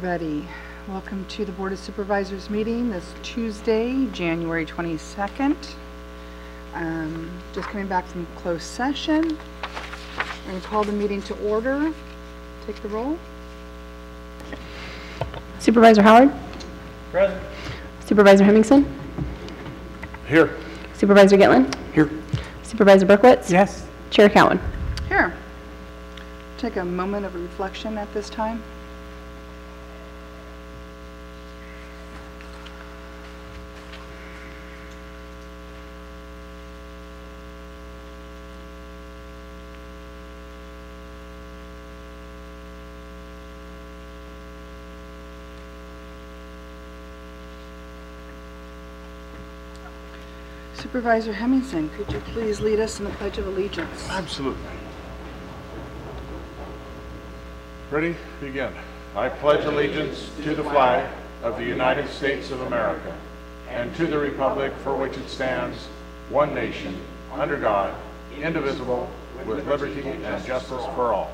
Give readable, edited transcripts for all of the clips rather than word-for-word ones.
Everybody, welcome to the Board of Supervisors meeting this Tuesday, January 22nd. Just coming back from closed session. I'm going to call the meeting to order. Take the roll. Supervisor Howard? Present. Supervisor Hemmingson? Here. Supervisor Gitlin? Here. Supervisor Berkowitz? Yes. Chair Cowan? Here. Take a moment of reflection at this time. Supervisor Hemmingson, could you please lead us in the Pledge of Allegiance? Absolutely. Ready? Begin. I pledge allegiance to the flag of the United States of America and to the republic for which it stands, one nation, under God, indivisible, with liberty and justice for all.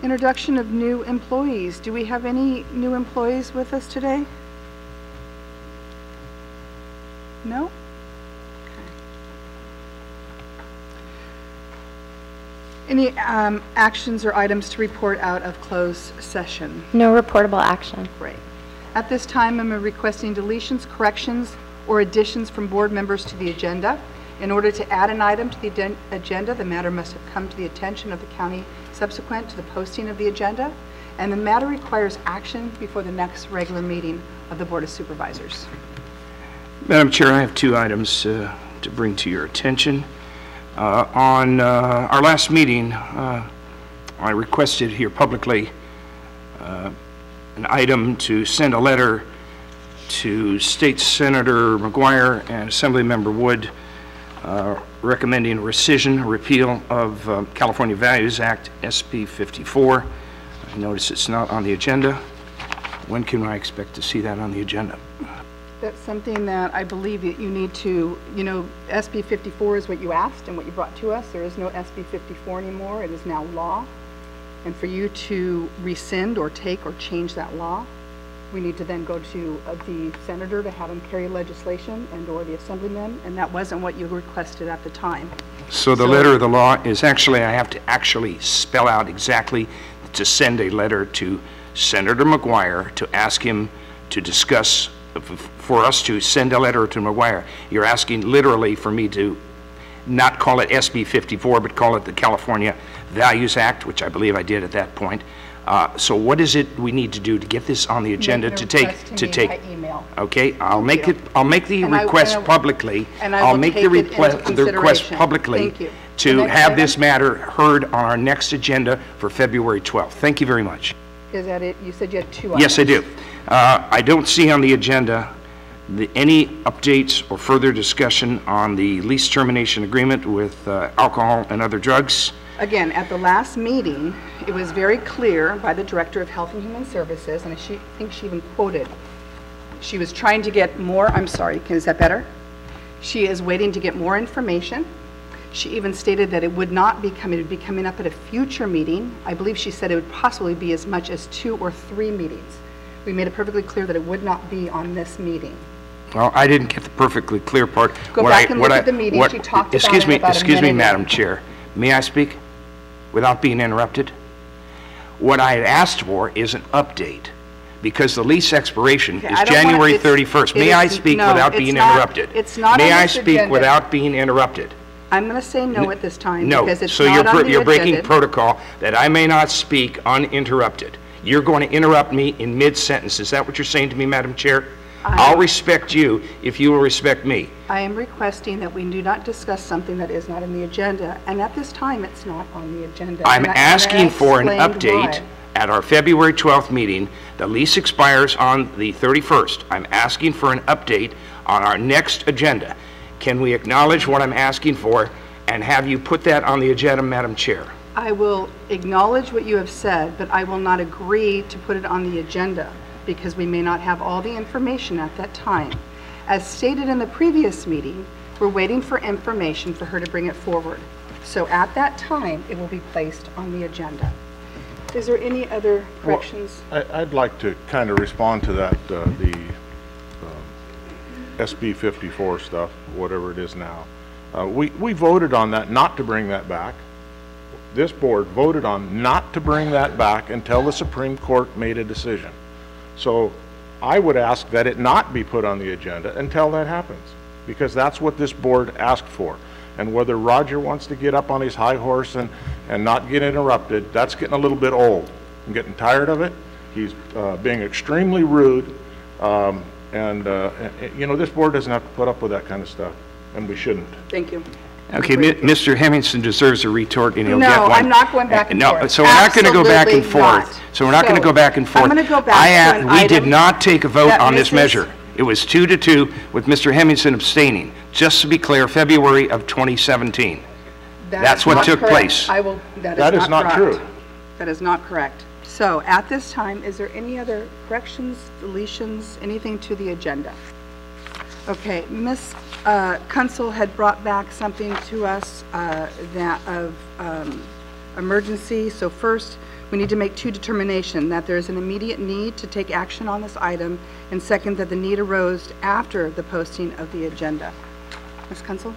Introduction of new employees. Do we have any new employees with us today? No? Okay. Any actions or items to report out of closed session? No reportable action. Great. At this time, I'm requesting deletions, corrections, or additions from board members to the agenda. In order to add an item to the agenda, the matter must have come to the attention of the county subsequent to the posting of the agenda, and the matter requires action before the next regular meeting of the Board of Supervisors. Madam Chair, I have two items to bring to your attention. On our last meeting, I requested here publicly an item to send a letter to State Senator McGuire and Assemblymember Wood recommending rescission, repeal of California Values Act, SB 54. I notice it's not on the agenda. When can I expect to see that on the agenda? That's something that I believe that you need to, SB 54 is what you asked and what you brought to us. There is no SB 54 anymore. It is now law. And for you to rescind or take or change that law, we need to then go to the senator to have him carry legislation and or the assemblyman, and that wasn't what you requested at the time. So the letter of the law is actually, I have to actually spell out exactly to send a letter to Senator McGuire to ask him to discuss, for us to send a letter to McGuire. You're asking literally for me to not call it SB 54, but call it the California Values Act, which I believe I did at that point. So what is it we need to do to get this on the agenda to take? Email. Okay, I'll make the request publicly. I'll make the request publicly to have this matter heard on our next agenda for February 12th. Thank you very much. Is that it? You said you had two items. Yes, I do. I don't see on the agenda any updates or further discussion on the lease termination agreement with alcohol and other drugs. Again, at the last meeting, it was very clear by the Director of Health and Human Services, and I think she even quoted, she was trying to get more, I'm sorry, is that better? She is waiting to get more information. She even stated that it would not be coming, it would be coming up at a future meeting. I believe she said it would possibly be as much as 2 or 3 meetings. We made it perfectly clear that it would not be on this meeting. Well, I didn't get the perfectly clear part. Go back and look at the meeting. She talked about it about a minute. Excuse me, Madam Chair. May I speak without being interrupted? What I had asked for is an update because the lease expiration is January 31st. May I speak without being interrupted? It's not on May I this speak agenda. without being interrupted? I'm going to say no at this time No. because it's So not on the you're breaking agenda. protocol that I may not speak uninterrupted. You're going to interrupt me in mid-sentence. Is that what you're saying to me, Madam Chair? I'll respect you if you will respect me. I am requesting that we do not discuss something that is not in the agenda, and at this time, it's not on the agenda. I'm asking for an update at our February 12th meeting. The lease expires on the 31st. I'm asking for an update on our next agenda. Can we acknowledge what I'm asking for and have you put that on the agenda, Madam Chair? I will acknowledge what you have said, but I will not agree to put it on the agenda because we may not have all the information at that time. As stated in the previous meeting, We're waiting for information for her to bring it forward. So at that time, it will be placed on the agenda. Is there any other corrections? I'd like to kind of respond to that, the SB 54 stuff, whatever it is now. We voted on that not to bring that back. This board voted on not to bring that back until the Supreme Court made a decision. So I would ask that it not be put on the agenda until that happens, because that's what this board asked for. And whether Roger wants to get up on his high horse and not get interrupted, that's getting a little bit old. I'm getting tired of it. He's being extremely rude. You know, this board doesn't have to put up with that kind of stuff, and we shouldn't. Thank you. Okay, Mr. Hemmingson deserves a retort, and he'll No, get one. I'm not going back and forth. No, so we're not going to go back and Absolutely forth. not. So we're not going to go back and forth. I'm going to go back to an We did item not take a vote that on this Mrs. measure. It was 2-2 with Mr. Hemmingson abstaining. Just to be clear, February of 2017. That's is what not took correct. place. That is not correct. true. That is not correct. So at this time, is there any other corrections, deletions, anything to the agenda? Okay, Ms. Kunsel had brought back something to us that of emergency. So first, we need to make two determinations: that there is an immediate need to take action on this item, and second, that the need arose after the posting of the agenda. Ms. Kunsel?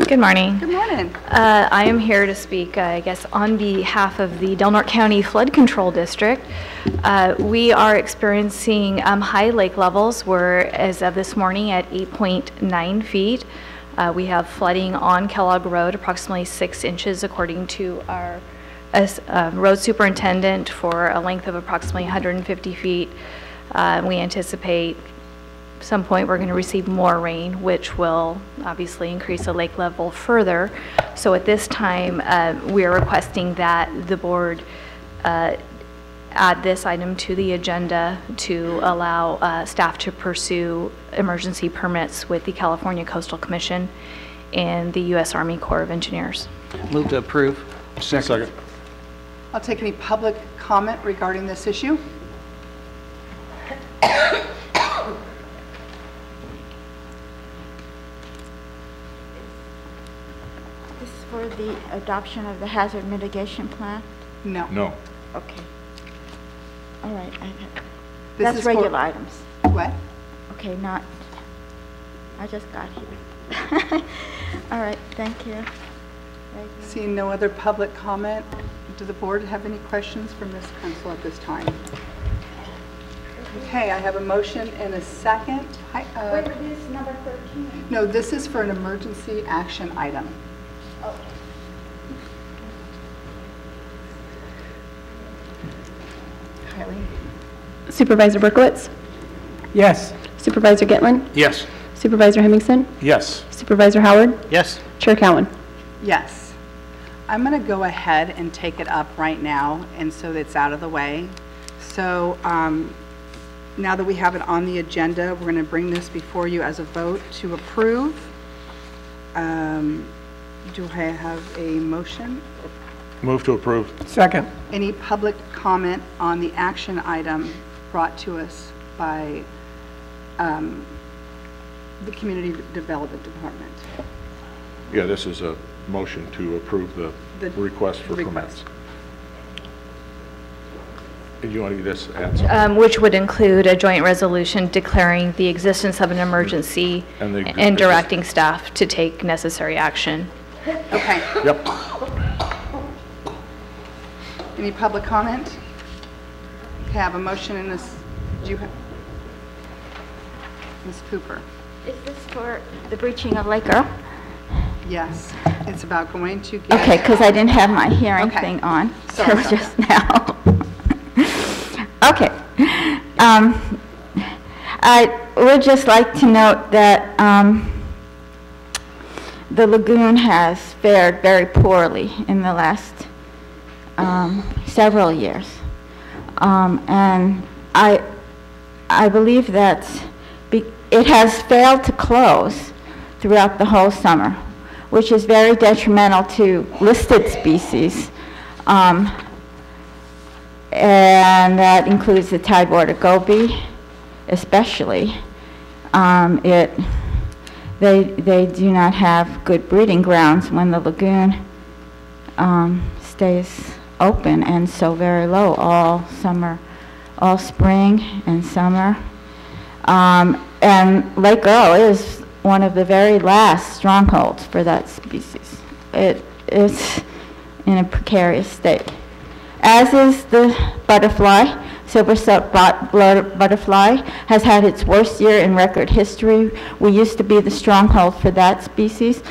Good morning. Good morning. I am here to speak, I guess, on behalf of the Del Norte County Flood Control District. We are experiencing high lake levels. We're, as of this morning, at 8.9 feet. We have flooding on Kellogg Road, approximately 6 inches, according to our road superintendent, for a length of approximately 150 feet. We anticipate some point we're going to receive more rain, which will obviously increase the lake level further. So at this time, we are requesting that the board add this item to the agenda to allow staff to pursue emergency permits with the California Coastal Commission and the U.S. Army Corps of Engineers. Move to approve. Second. I'll take any public comment regarding this issue. This is for the adoption of the hazard mitigation plan? No. No. Okay. All right. This That's is for- regular items. What? Okay, not, I just got here. All right, thank you. Regular. Seeing no other public comment, do the board have any questions for Ms. Kunsel at this time? Okay, I have a motion and a second. Hi, Wait, this is number 13. no, this is for an emergency action item. Kylie? Supervisor Berkowitz? Yes. Supervisor Gitlin? Yes. Supervisor Hemmingson? Yes. Supervisor Howard? Yes. Chair Cowan? Yes. I'm going to go ahead and take it up right now, and so that it's out of the way. So now that we have it on the agenda, we're going to bring this before you as a vote to approve. Do I have a motion? Move to approve. Second. Any public comment on the action item brought to us by the Community Development Department? Yeah, this is a motion to approve the request for permits. And you want to just add something? Which would include a joint resolution declaring the existence of an emergency and directing staff to take necessary action. Okay. Yep. Any public comment? Okay, I have a motion in this. Do you have? Ms. Cooper? Is this for the breaching of Lake Earl? Yes. It's about going to get. Okay, because I didn't have my hearing Okay. thing on Sorry till about just now. Okay. I would just like to note that the lagoon has fared very poorly in the last several years. And I believe that it has failed to close throughout the whole summer, which is very detrimental to listed species. and that includes the Tidewater Goby, especially. They do not have good breeding grounds when the lagoon stays open and so very low all summer, all spring and summer. And Lake Earl is one of the very last strongholds for that species. It is in a precarious state, as is the butterfly. Silver-silk butterfly has had its worst year in record history. We used to be the stronghold for that species.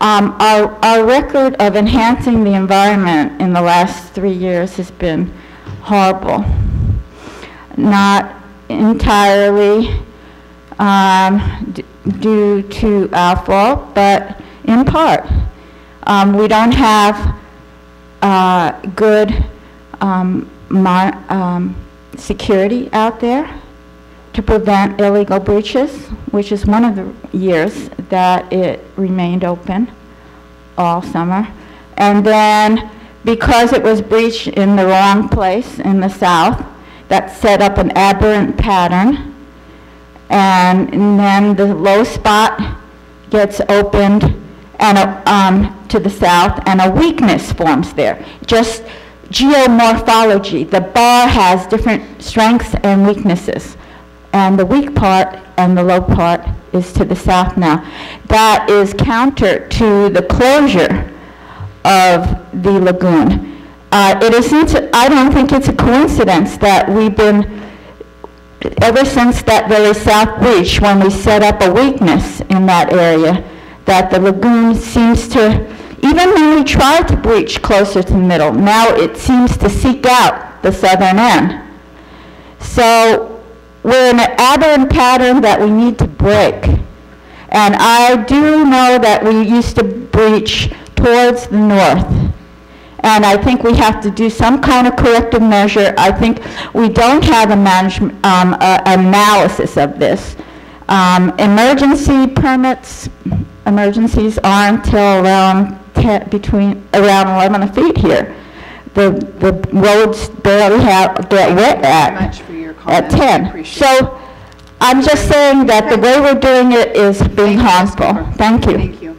Our record of enhancing the environment in the last 3 years has been horrible. Not entirely due to our fault, but in part. We don't have good security out there to prevent illegal breaches, which is one of the years that it remained open all summer. And then because it was breached in the wrong place in the south, that set up an aberrant pattern, and then the low spot gets opened and to the south, and a weakness forms there. Just geomorphology. The bar has different strengths and weaknesses, and the weak part and the low part is to the south now. That is counter to the closure of the lagoon. It isn't, I don't think it's a coincidence that we've been, ever since that very south breach, when we set up a weakness in that area, that the lagoon seems to, even when we try to breach closer to the middle, now it seems to seek out the southern end. So we're in an aberrant pattern that we need to break. And I do know that we used to breach towards the north. And I think we have to do some kind of corrective measure. I think we don't have a management analysis of this. Emergency permits, emergencies aren't until around around 11 feet here. The roads barely get wet at 10. So I'm just saying that the way we're doing it is being harmful. Thank you. Thank you.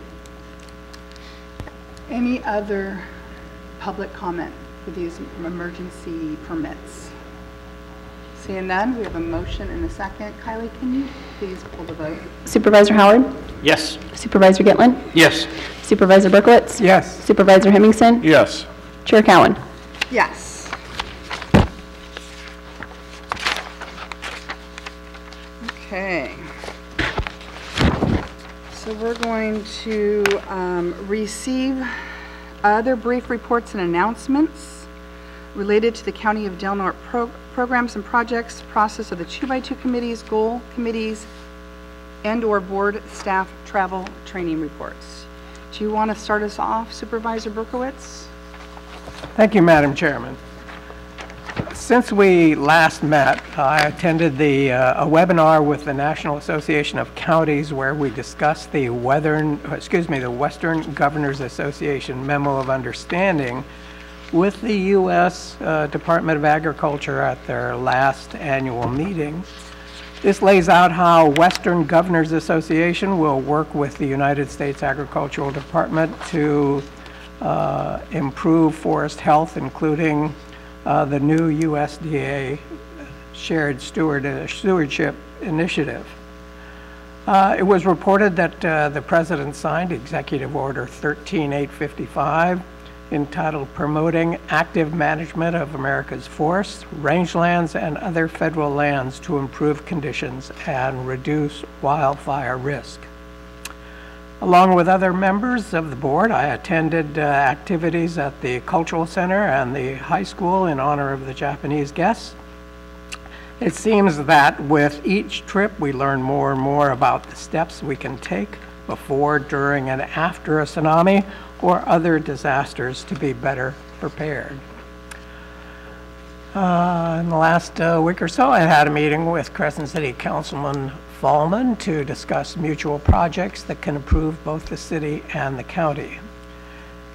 Any other public comment for these emergency permits? Seeing none, we have a motion and a second. Kylie, can you please pull the vote? Supervisor Howard? Yes. Supervisor Gitlin? Yes. Supervisor Berkowitz? Yes. Supervisor Hemmingson? Yes. Chair Cowan? Yes. Okay. So we're going to receive other brief reports and announcements related to the County of Del Norte programs and projects, process of the 2x2 committees, goal committees, and/or board staff travel training reports. Do you want to start us off, Supervisor Berkowitz? Thank you, Madam Chairman. Since we last met, I attended a webinar with the National Association of Counties where we discussed the Western Governors Association Memo of Understanding with the U.S. Department of Agriculture at their last annual meeting. This lays out how Western Governors Association will work with the United States Agricultural Department to improve forest health, including the new USDA Shared Stewardship Initiative. It was reported that the President signed Executive Order 13855 entitled Promoting Active Management of America's Forests, Rangelands, and Other Federal Lands to Improve Conditions and Reduce Wildfire Risk. Along with other members of the board, I attended activities at the Cultural Center and the high school in honor of the Japanese guests. It seems that with each trip we learn more and more about the steps we can take before, during, and after a tsunami or other disasters to be better prepared. In the last week or so, I had a meeting with Crescent City Councilman Fallman to discuss mutual projects that can improve both the city and the county.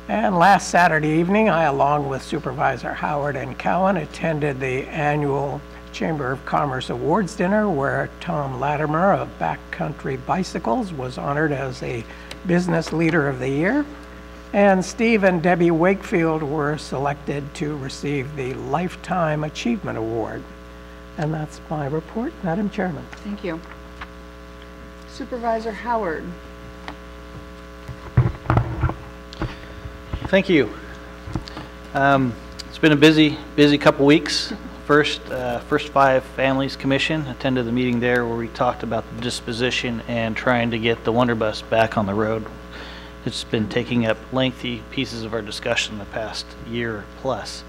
And last Saturday evening, I, along with Supervisor Howard and Cowan, attended the annual Chamber of Commerce Awards dinner where Tom Latimer of Backcountry Bicycles was honored as a Business Leader of the Year, and Steve and Debbie Wakefield were selected to receive the Lifetime Achievement Award. And that's my report, Madam Chairman. Thank you. Supervisor Howard. Thank you. It's been a busy couple weeks. First 5 Families Commission attended the meeting there where we talked about the disposition and trying to get the Wonder Bus back on the road. It's been taking up lengthy pieces of our discussion the past year plus.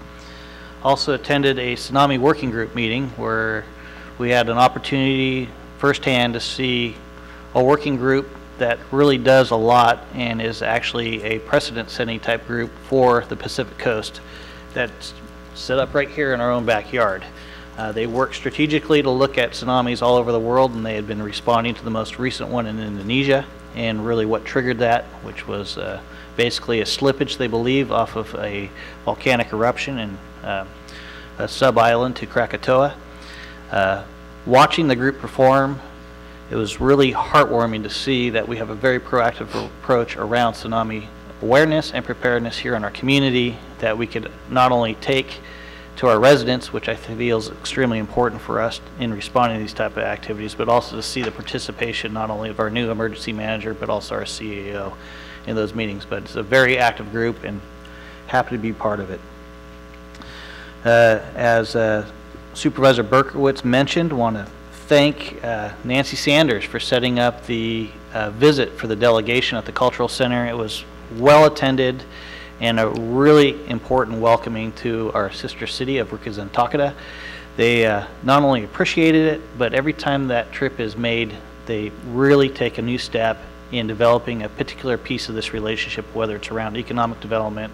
Also attended a Tsunami Working Group meeting where we had an opportunity firsthand to see a working group that really does a lot and is actually a precedent-setting type group for the Pacific Coast that's set up right here in our own backyard. They work strategically to look at tsunamis all over the world, and they had been responding to the most recent one in Indonesia, and really what triggered that, which was basically a slippage, they believe, off of a volcanic eruption in a sub-island to Krakatoa. Watching the group perform, it was really heartwarming to see that we have a very proactive approach around tsunami awareness and preparedness here in our community that we could not only take to our residents, which I feel is extremely important for us in responding to these type of activities, but also to see the participation not only of our new emergency manager, but also our CAO in those meetings. But it's a very active group and happy to be part of it. As Supervisor Berkowitz mentioned, want to thank Nancy Sanders for setting up the visit for the delegation at the Cultural Center. It was well attended and a really important welcoming to our sister city of Rukizantakata. They not only appreciated it, but every time that trip is made, they really take a new step in developing a particular piece of this relationship, whether it's around economic development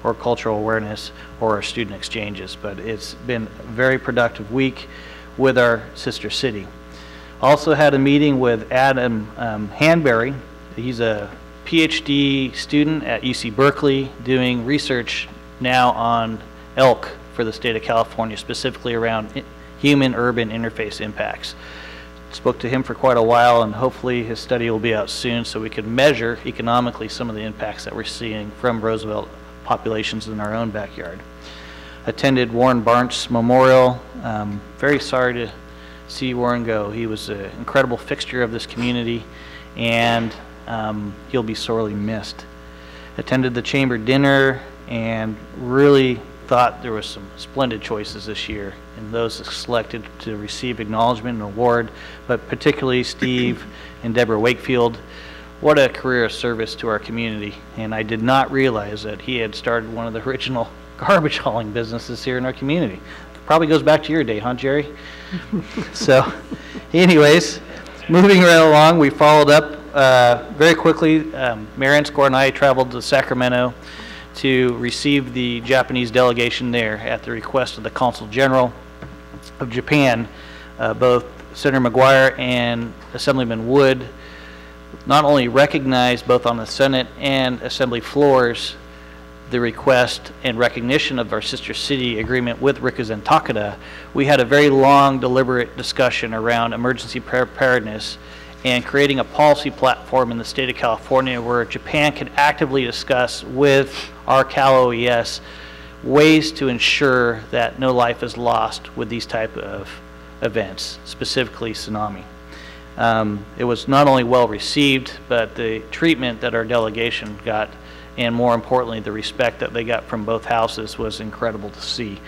or cultural awareness or our student exchanges. But it's been a very productive week with our sister city. Also had a meeting with Adam Hanbury. He's a PhD student at UC Berkeley doing research now on elk for the state of California, specifically around human-urban interface impacts. Spoke to him for quite a while, and hopefully his study will be out soon so we can measure economically some of the impacts that we're seeing from Roosevelt populations in our own backyard. Attended Warren Barnes Memorial. Very sorry to see Warren go. He was an incredible fixture of this community, and he'll be sorely missed. Attended the chamber dinner and really thought there was some splendid choices this year, and those selected to receive acknowledgement and award, but particularly Steve and Deborah Wakefield. What a career of service to our community, and I did not realize that he had started one of the original garbage hauling businesses here in our community. Probably goes back to your day, huh, Jerry? So, anyways, moving right along, we followed up very quickly. Mayor Enscore and I traveled to Sacramento to receive the Japanese delegation there at the request of the Consul General of Japan. Both Senator McGuire and Assemblyman Wood not only recognized both on the Senate and Assembly floors the request and recognition of our sister city agreement with Rukizantakata, we had a very long, deliberate discussion around emergency preparedness and creating a policy platform in the state of California where Japan can actively discuss with our Cal OES ways to ensure that no life is lost with these type of events, specifically tsunami. It was not only well received, but the treatment that our delegation got, and more importantly, the respect that they got from both houses was incredible to see.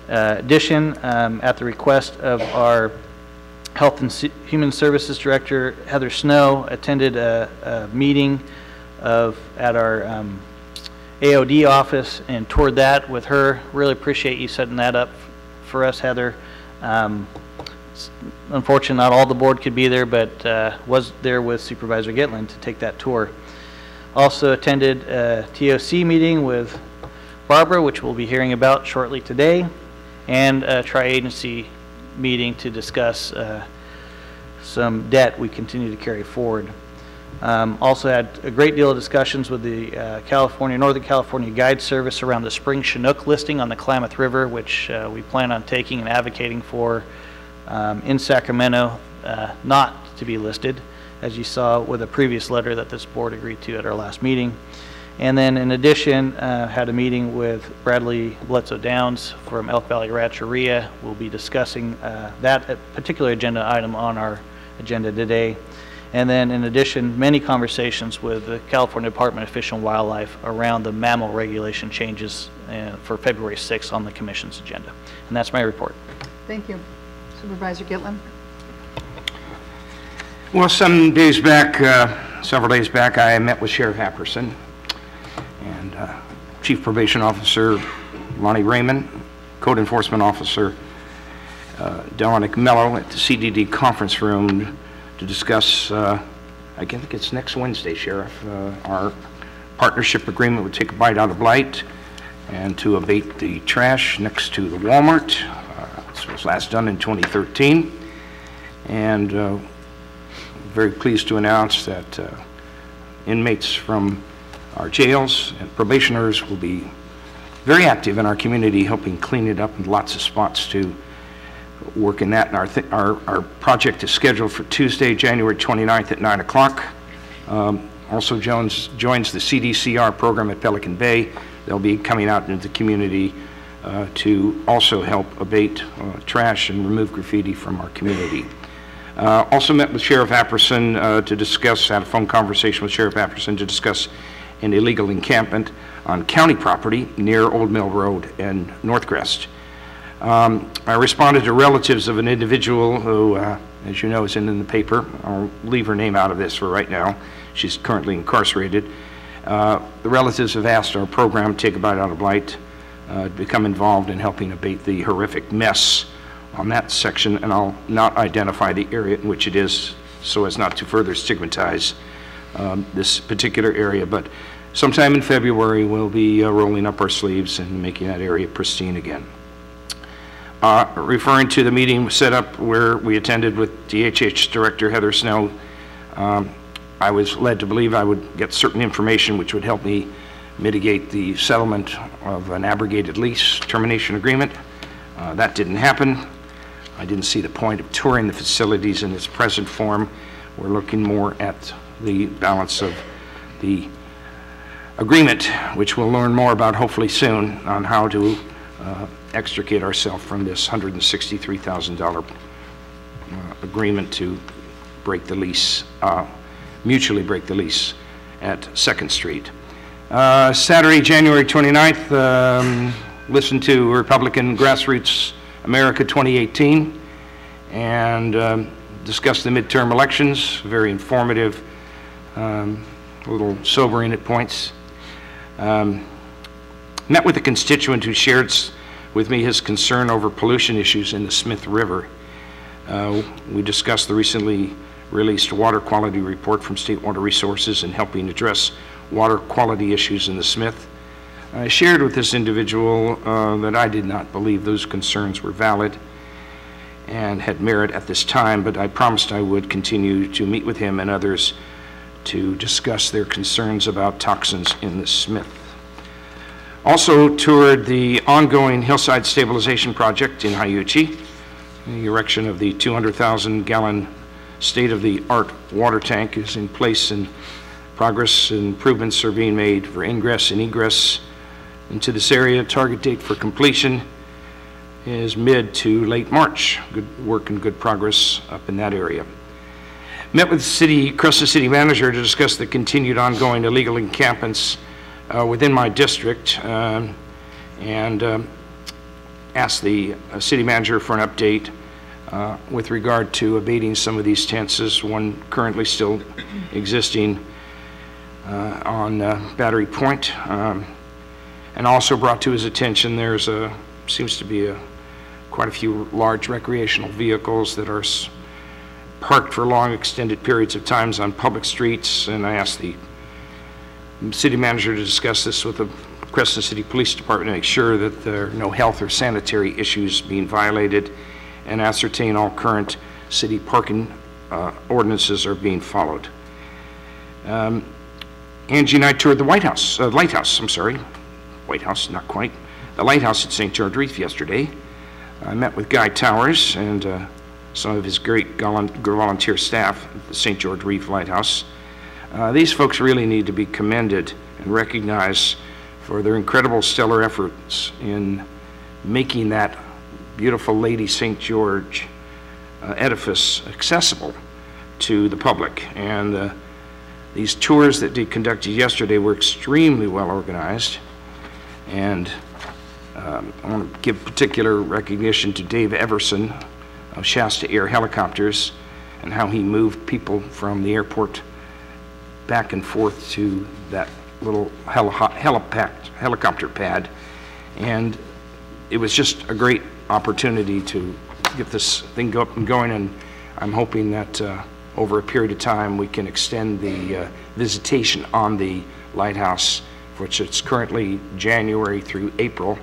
Addition, at the request of our Health and Human Services Director, Heather Snow, attended a meeting at our AOD office and toured that with her. Really appreciate you setting that up for us, Heather. Unfortunately, not all the board could be there, but was there with Supervisor Gitlin to take that tour. Also attended a TOC meeting with Barbara, which we'll be hearing about shortly today, and a tri-agency meeting to discuss some debt we continue to carry forward. Also had a great deal of discussions with the Northern California Guide Service around the spring Chinook listing on the Klamath River, which we plan on taking and advocating for in Sacramento, not to be listed, as you saw with a previous letter that this board agreed to at our last meeting. And then in addition, had a meeting with Bradley Bledsoe Downs from Elk Valley Rancheria. We'll be discussing that particular agenda item on our agenda today. And then in addition, many conversations with the California Department of Fish and Wildlife around the mammal regulation changes for February 6th on the Commission's agenda. And that's my report. Thank you. Supervisor Gitlin? Well, several days back, I met with Sheriff Apperson and Chief Probation Officer Lonnie Raymond, Code Enforcement Officer Dominic Mello at the CDD conference room to discuss, I think it's next Wednesday, Sheriff, our partnership agreement would take a bite out of blight and to abate the trash next to the Walmart. This was last done in 2013. And very pleased to announce that inmates from our jails and probationers will be very active in our community, helping clean it up in lots of spots to work in that. And our project is scheduled for Tuesday, January 29th at 9 o'clock. Also joins the CDCR program at Pelican Bay. They'll be coming out into the community to also help abate trash and remove graffiti from our community. Also met with Sheriff Apperson to discuss, had a phone conversation with Sheriff Apperson to discuss an illegal encampment on county property near Old Mill Road and Northcrest. I responded to relatives of an individual who, as you know, is in the paper. I'll leave her name out of this for right now. She's currently incarcerated. The relatives have asked our program, Take a Bite Out of Blight, to become involved in helping abate the horrific mess on that section, and I'll not identify the area in which it is so as not to further stigmatize this particular area, but sometime in February we'll be rolling up our sleeves and making that area pristine again. Referring to the meeting set up where we attended with DHH Director Heather Snow, I was led to believe I would get certain information which would help me mitigate the settlement of an abrogated lease termination agreement. That didn't happen. I didn't see the point of touring the facilities in its present form. We're looking more at the balance of the agreement, which we'll learn more about hopefully soon on how to extricate ourselves from this $163,000 agreement to break the lease, mutually break the lease at 2nd Street. Saturday, January 29th, listened to Republican Grassroots America 2018 and discussed the midterm elections. Very informative, a little sobering at points. Met with a constituent who shared with me his concern over pollution issues in the Smith River. We discussed the recently released water quality report from State Water Resources and helping address water quality issues in the Smith. I shared with this individual that I did not believe those concerns were valid and had merit at this time, but I promised I would continue to meet with him and others to discuss their concerns about toxins in the Smith. Also toured the ongoing Hillside Stabilization Project in Hyuchi. The erection of the 200,000-gallon state-of-the-art water tank is in place and progress and improvements are being made for ingress and egress into this area. Target date for completion is mid to late March. Good work and good progress up in that area. Met with Crescent City Manager to discuss the continued ongoing illegal encampments within my district and asked the city manager for an update with regard to abating some of these tents, one currently still existing on Battery Point. And also brought to his attention there's seems to be quite a few large recreational vehicles that are parked for long extended periods of times on public streets, and I asked the city manager to discuss this with the Crescent City Police Department to make sure that there are no health or sanitary issues being violated and ascertain all current city parking ordinances are being followed. Angie and I toured the lighthouse, White House, not quite, the lighthouse at St. George Reef yesterday. I met with Guy Towers and some of his great volunteer staff at the St. George Reef Lighthouse. These folks really need to be commended and recognized for their incredible stellar efforts in making that beautiful Lady St. George edifice accessible to the public. And these tours that they conducted yesterday were extremely well organized. And I want to give particular recognition to Dave Everson of Shasta Air Helicopters and how he moved people from the airport back and forth to that little helicopter pad. And it was just a great opportunity to get this thing up and going, and I'm hoping that over a period of time we can extend the visitation on the lighthouse, which it's currently January through April,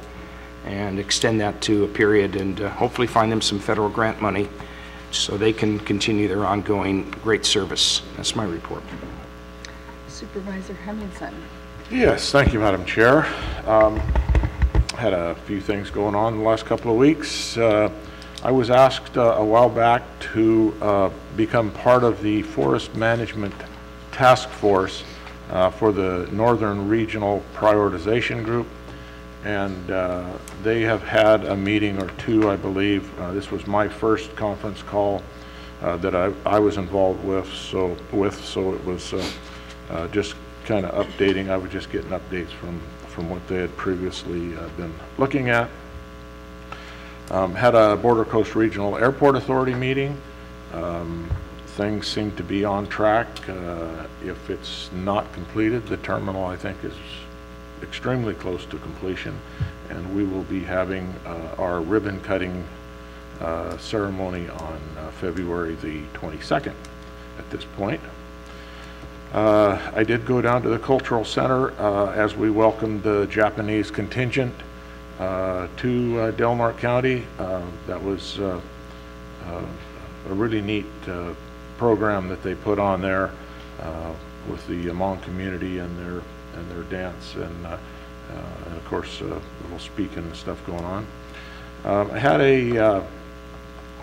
and extend that to a period and hopefully find them some federal grant money so they can continue their ongoing great service. That's my report. Supervisor Hemmingson. Yes, thank you, Madam Chair. Had a few things going on the last couple of weeks. I was asked a while back to become part of the Forest Management Task Force for the Northern Regional Prioritization Group, and they have had a meeting or two, I believe. This was my first conference call that I was involved with, so it was just kind of updating. I was just getting updates from what they had previously been looking at. Had a Border Coast Regional Airport Authority meeting. Things seem to be on track. If it's not completed, the terminal, I think, is extremely close to completion, and we will be having our ribbon cutting ceremony on February the 22nd at this point. I did go down to the Cultural Center as we welcomed the Japanese contingent to Del Norte County. That was a really neat program that they put on there with the Hmong community and their dance and of course a little speaking and stuff going on. I had a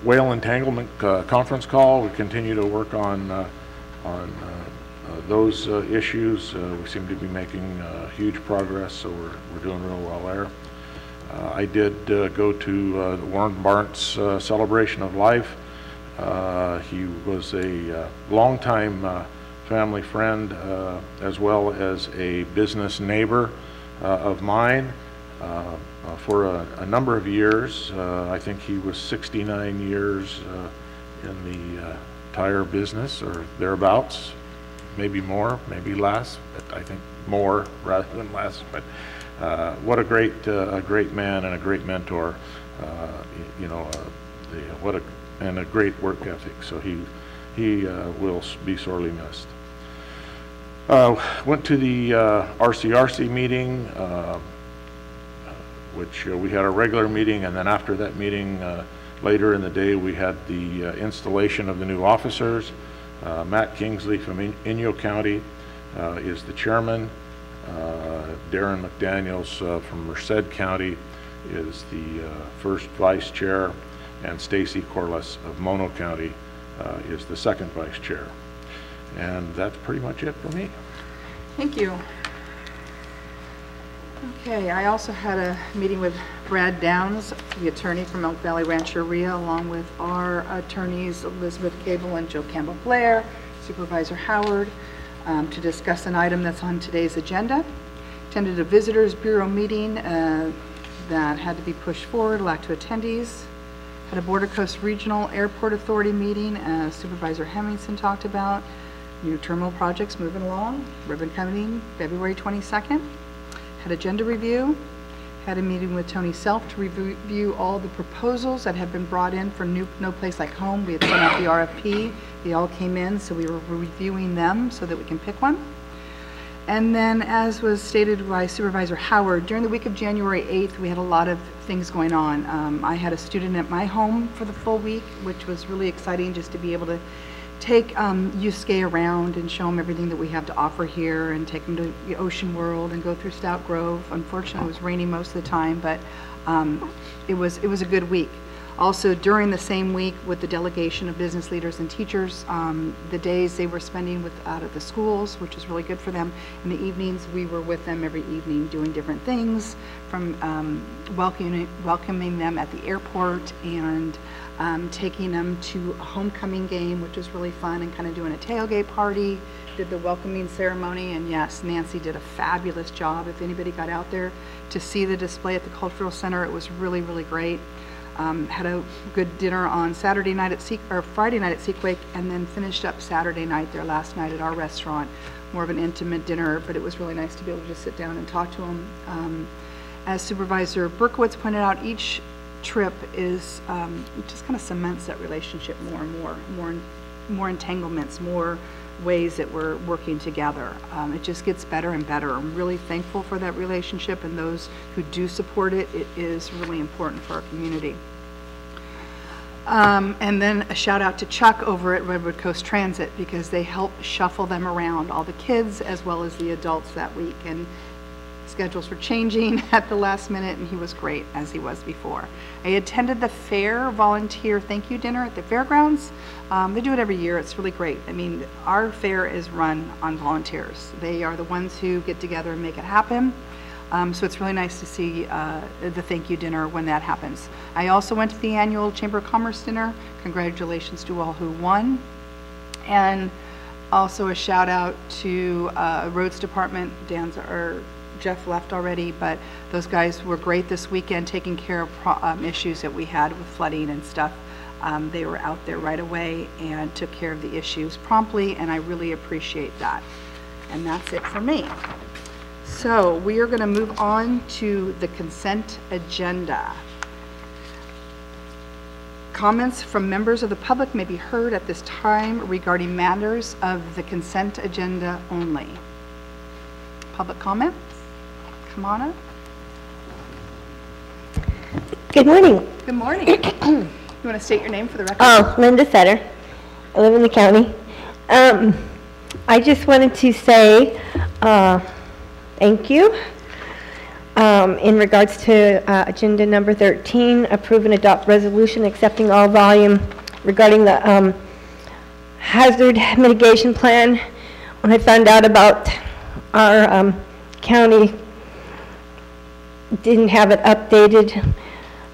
whale entanglement conference call. We continue to work on those issues. We seem to be making huge progress, so we're doing real well there. I did go to the Warren Barnes Celebration of Life. He was a longtime family friend as well as a business neighbor of mine for a number of years. I think he was 69 years in the tire business or thereabouts. Maybe more, maybe less, but I think more rather than less. But what a great man and a great mentor. You know, and a great work ethic. So he will be sorely missed. Went to the RCRC meeting, which we had a regular meeting, and then after that meeting, later in the day, we had the installation of the new officers. Matt Kingsley from Inyo County is the chairman. Darren McDaniels from Merced County is the first vice chair, and Stacy Corliss of Mono County is the second vice chair. And that's pretty much it for me. Thank you. Okay, I also had a meeting with Brad Downs, the attorney from Elk Valley Rancheria, along with our attorneys Elizabeth Cable and Joe Campbell Blair, Supervisor Howard, to discuss an item that's on today's agenda. Attended a Visitors Bureau meeting that had to be pushed forward, lacked two attendees. Had a Border Coast Regional Airport Authority meeting, as Supervisor Hemmingson talked about. New terminal projects moving along. Ribbon cutting February 22nd. Had agenda review. Had a meeting with Tony Self to review all the proposals that have been brought in for No Place Like Home. We had sent out the RFP. They all came in, so we were reviewing them so that we can pick one. And then, as was stated by Supervisor Howard, during the week of January 8th, we had a lot of things going on. I had a student at my home for the full week, which was really exciting just to be able to take Yusuke around and show them everything that we have to offer here, and take them to the Ocean World and go through Stout Grove. Unfortunately, it was raining most of the time, but it was a good week. Also, during the same week with the delegation of business leaders and teachers, the days they were spending out at the schools, which is really good for them. In the evenings, we were with them every evening doing different things, from welcoming them at the airport and taking them to a homecoming game, which was really fun, and kind of doing a tailgate party, did the welcoming ceremony, and yes, Nancy did a fabulous job. If anybody got out there to see the display at the Cultural Center, it was really, really great. Had a good dinner on Friday night at Sequake, and then finished up Saturday night, their last night at our restaurant. More of an intimate dinner, but it was really nice to be able to just sit down and talk to them. As Supervisor Berkowitz pointed out, each trip is it just kind of cements that relationship more and more entanglements, more ways that we're working together. It just gets better and better. I'm really thankful for that relationship, and those who do support it. It is really important for our community. And then a shout out to Chuck over at Redwood Coast Transit, because they help shuffle them around, all the kids as well as the adults that week. And schedules were changing at the last minute, and he was great, as he was before. I attended the fair volunteer thank you dinner at the fairgrounds. They do it every year. It's really great. I mean, our fair is run on volunteers. They are the ones who get together and make it happen. So it's really nice to see the thank you dinner when that happens. I also went to the annual Chamber of Commerce dinner. Congratulations to all who won. And also a shout out to Roads Department. Jeff left already, but those guys were great this weekend, taking care of issues that we had with flooding and stuff. They were out there right away and took care of the issues promptly, and I really appreciate that. And that's it for me. So we are going to move on to the consent agenda. Comments from members of the public may be heard at this time regarding matters of the consent agenda only. Public comments? Come on up. Good morning. Good morning. You want to state your name for the record? Oh, Linda Setter. I live in the county. I just wanted to say thank you in regards to agenda number 13, approve and adopt resolution accepting all volume regarding the hazard mitigation plan. When I found out about our county didn't have it updated,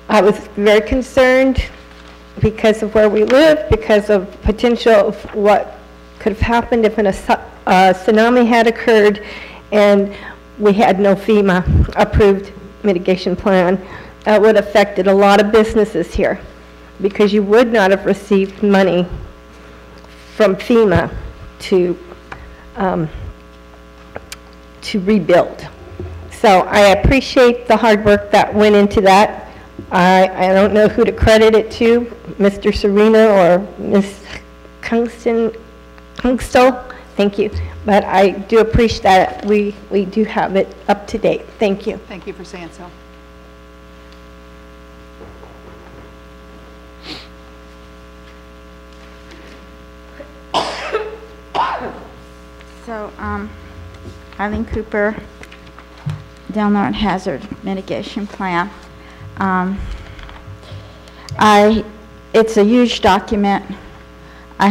I was very concerned because of where we live, because of potential of what could have happened if a tsunami had occurred and we had no FEMA approved mitigation plan. That would have affected a lot of businesses here, because you would not have received money from FEMA to rebuild. So I appreciate the hard work that went into that. I don't know who to credit it to, Mr. Serena or Ms. Kungstel, thank you. But I do appreciate that we do have it up to date. Thank you. Thank you for saying so. So, Eileen Cooper, Del Norte Hazard Mitigation Plan. It's a huge document. I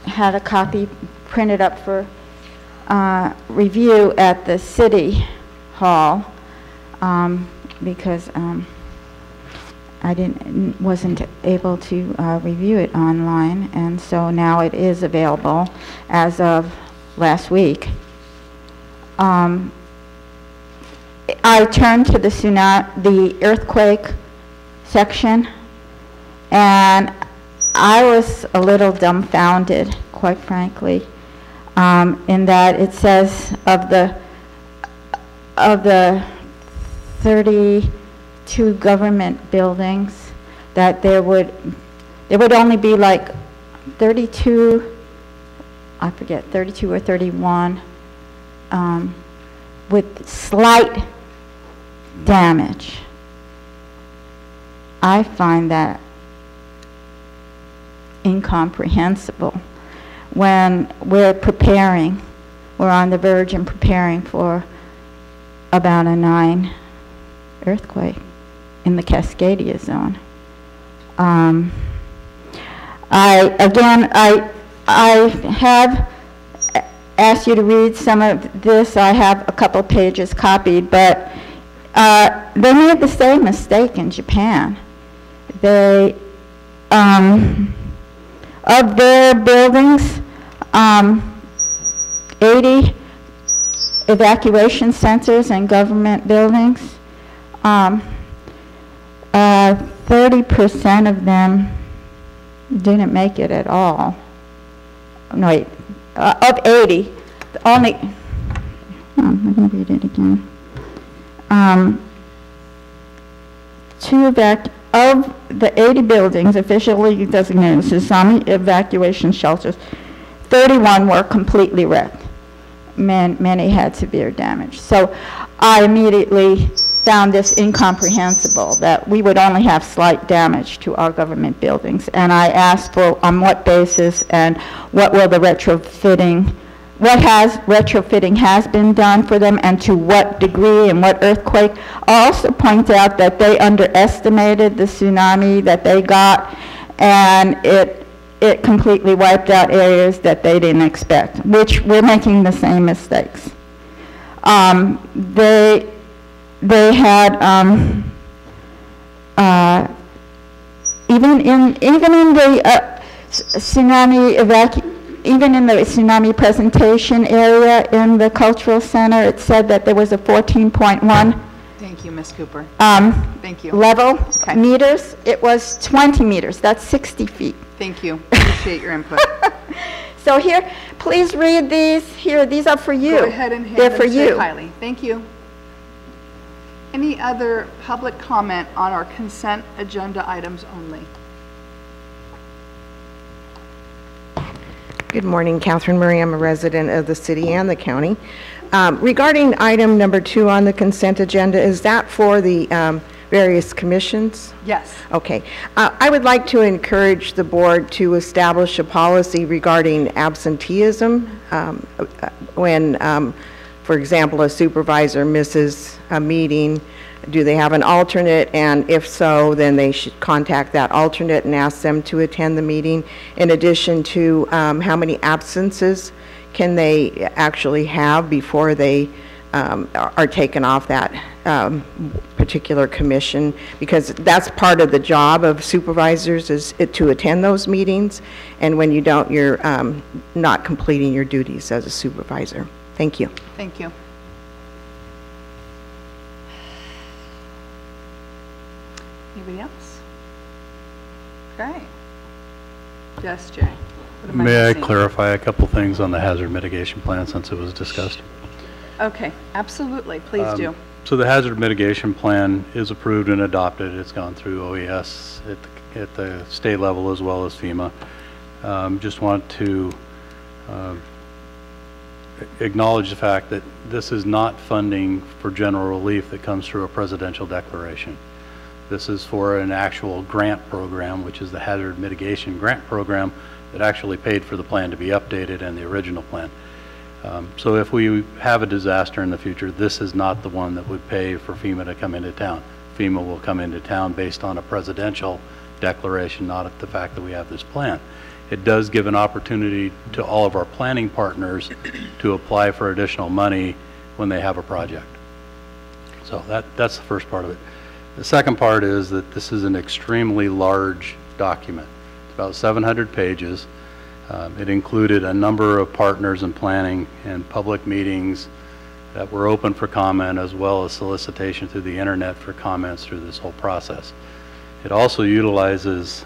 had a copy printed up for review at the City Hall because I wasn't able to review it online, and so now it is available as of last week. I turned to the earthquake section, and I was a little dumbfounded, quite frankly, in that it says of the 32 government buildings that there would only be like 32, I forget, 32 or 31 with slight damage. I find that incomprehensible when we're on the verge and preparing for about a 9 earthquake in the Cascadia zone. I have asked you to read some of this. I have a couple pages copied, but they made the same mistake in Japan. They, of their buildings, 80 evacuation centers and government buildings, 30% of them didn't make it at all. No, wait, of 80, only, I'm going to read it again. Of the 80 buildings officially designated as tsunami evacuation shelters, 31 were completely wrecked. Many had severe damage. So I immediately found this incomprehensible, that we would only have slight damage to our government buildings. And I asked for on what basis and what will the retrofitting has been done for them, and to what degree and what earthquake. I also point out that they underestimated the tsunami that they got, and it completely wiped out areas that they didn't expect, which we're making the same mistakes. They had even in the tsunami presentation area in the cultural center, it said that there was a 14.1. Thank you, Ms. Cooper. Thank you. Level meters. It was 20 meters. That's 60 feet. Thank you. Appreciate your input. So here, please read these. Here, these are for you. Go ahead and hand They're them for to you. Kylie. Thank you. Any other public comment on our consent agenda items only? Good morning, Catherine Murray. I'm a resident of the city and the county. Regarding item number 2 on the consent agenda, is that for the various commissions? Yes. Okay. I would like to encourage the board to establish a policy regarding absenteeism when, for example, a supervisor misses a meeting. Do they have an alternate? And if so, then they should contact that alternate and ask them to attend the meeting. In addition to how many absences can they actually have before they are taken off that particular commission, because that's part of the job of supervisors, is to attend those meetings, and when you don't, you're not completing your duties as a supervisor. Thank you. Thank you. Anybody else? Okay. Yes, Jay. What am May I missing? clarify a couple things on the hazard mitigation plan since it was discussed? Okay, absolutely. Please do. So the hazard mitigation plan is approved and adopted. It's gone through OES at the state level as well as FEMA. Just want to acknowledge the fact that this is not funding for general relief that comes through a presidential declaration. This is for an actual grant program, which is the hazard mitigation grant program that actually paid for the plan to be updated and the original plan. So if we have a disaster in the future, this is not the one that would pay for FEMA to come into town. FEMA will come into town based on a presidential declaration, not the fact that we have this plan. It does give an opportunity to all of our planning partners to apply for additional money when they have a project. So that's the first part of it. The second part is that this is an extremely large document. It's about 700 pages. It included a number of partners in planning and public meetings that were open for comment, as well as solicitation through the internet for comments through this whole process. It also utilizes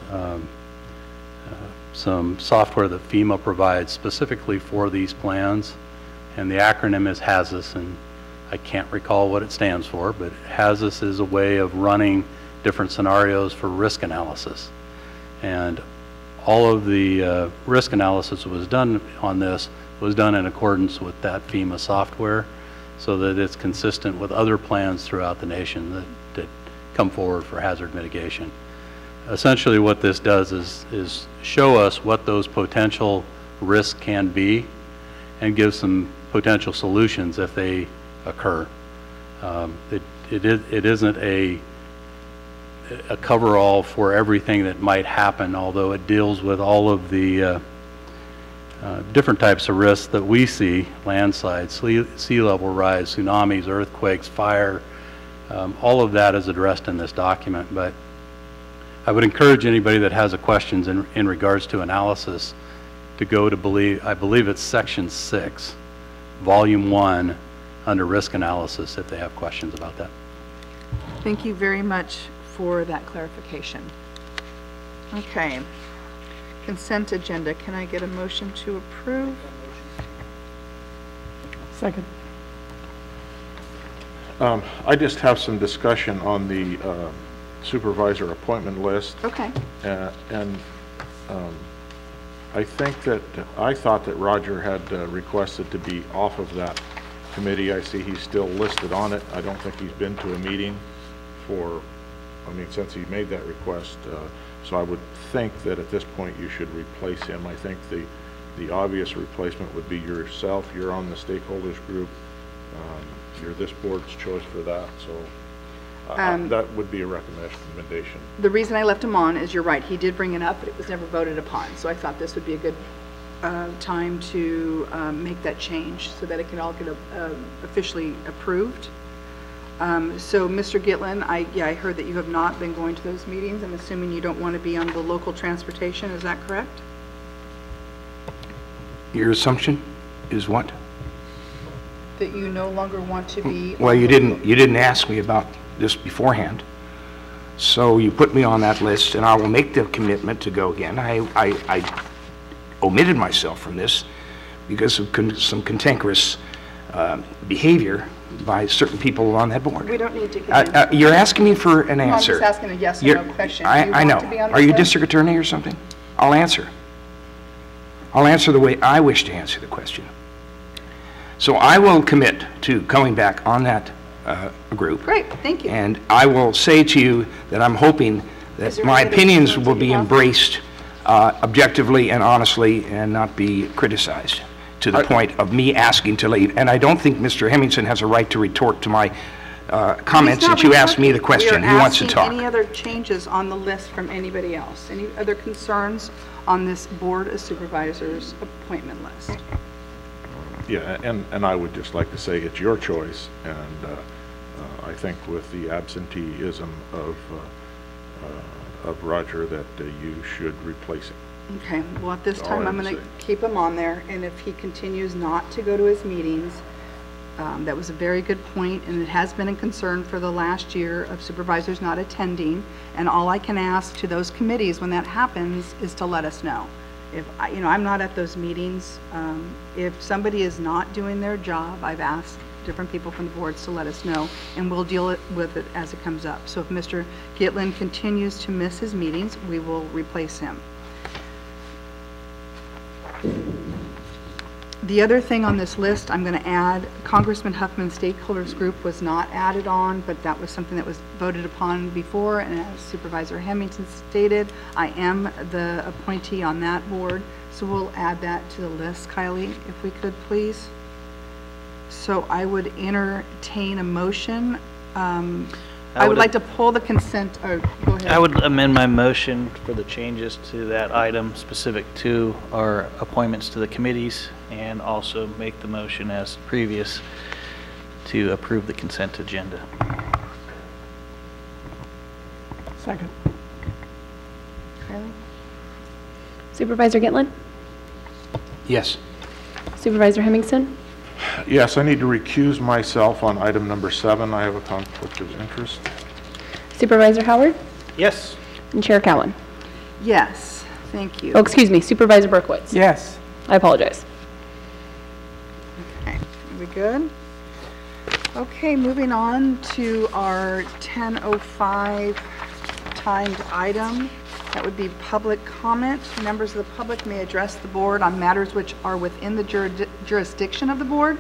some software that FEMA provides specifically for these plans, and the acronym is HAZUS, and I can't recall what it stands for, but HAZUS is a way of running different scenarios for risk analysis. And all of the risk analysis that was done on this was done in accordance with that FEMA software, so that it's consistent with other plans throughout the nation that come forward for hazard mitigation. essentially what this does is show us what those potential risks can be and give some potential solutions if they occur. It isn't a cover-all for everything that might happen, although it deals with all of the different types of risks that we see: landslides, sea level rise, tsunamis, earthquakes, fire. All of that is addressed in this document, but I would encourage anybody that has questions in regards to analysis to go to I believe it's section 6, volume 1, under risk analysis, if they have questions about that. Thank you very much for that clarification. Okay. Consent agenda. Can I get a motion to approve? Second. I just have some discussion on the supervisor appointment list. Okay. And I thought that Roger had requested to be off of that committee. I see he's still listed on it. I don't think he's been to a meeting since he made that request. So I would think that at this point you should replace him. I think the obvious replacement would be yourself. You're on the stakeholders group. You're this board's choice for that. So that would be a recommendation. The reason I left him on is, you're right, he did bring it up, but it was never voted upon. So I thought this would be a good time to make that change so that it can all get officially approved. So Mr. Gitlin, I heard that you have not been going to those meetings. I'm assuming you don't want to be on the local transportation. Is that correct? Your assumption is what? That you no longer want to be. Well, you didn't ask me about this beforehand. So you put me on that list, and I will make the commitment to go again. I omitted myself from this because of some cantankerous behavior by certain people on that board. We don't need to get you're asking me for an answer. I'm just asking a yes or no question. I know. Are you district attorney or something? I'll answer. I'll answer the way I wish to answer the question. So I will commit to coming back on that group. Great, thank you. And I will say to you that I'm hoping that my opinions will be embraced objectively and honestly and not be criticized to the point of me asking to leave. And I don't think Mr. Hemmingson has a right to retort to my comments since you asked me the question. He wants to talk. Any other changes on the list from anybody else? Any other concerns on this Board of Supervisors appointment list? Yeah, and I would just like to say it's your choice, and I think with the absenteeism of Roger that you should replace him. Okay, well at this time I'm going to keep him on there, and if he continues not to go to his meetings, that was a very good point, and it has been a concern for the last year of supervisors not attending, and all I can ask to those committees when that happens is to let us know. If I'm not at those meetings, if somebody is not doing their job, I've asked different people from the boards to let us know, and we'll deal with it as it comes up. So if Mr. Gitlin continues to miss his meetings, we will replace him. The other thing on this list I'm going to add, Congressman Huffman's stakeholders group was not added on, but that was something that was voted upon before, and as Supervisor Hemmingson stated, I am the appointee on that board, so we'll add that to the list. Kylie, if we could please. So I would entertain a motion. I would like to pull the consent, or go ahead. I would amend my motion for the changes to that item specific to our appointments to the committees, and also make the motion as previous to approve the consent agenda. Second. Kylie? Supervisor Gitlin? Yes. Supervisor Hemmingson? Yes, I need to recuse myself on item number 7. I have a conflict of interest. Supervisor Howard? Yes. And Chair Cowan? Yes, thank you. Oh, excuse me, Supervisor Berkowitz? Yes. I apologize. Okay, are we good? Okay, moving on to our 10:05 timed item. That would be public comment. Members of the public may address the board on matters which are within the jurisdiction of the board.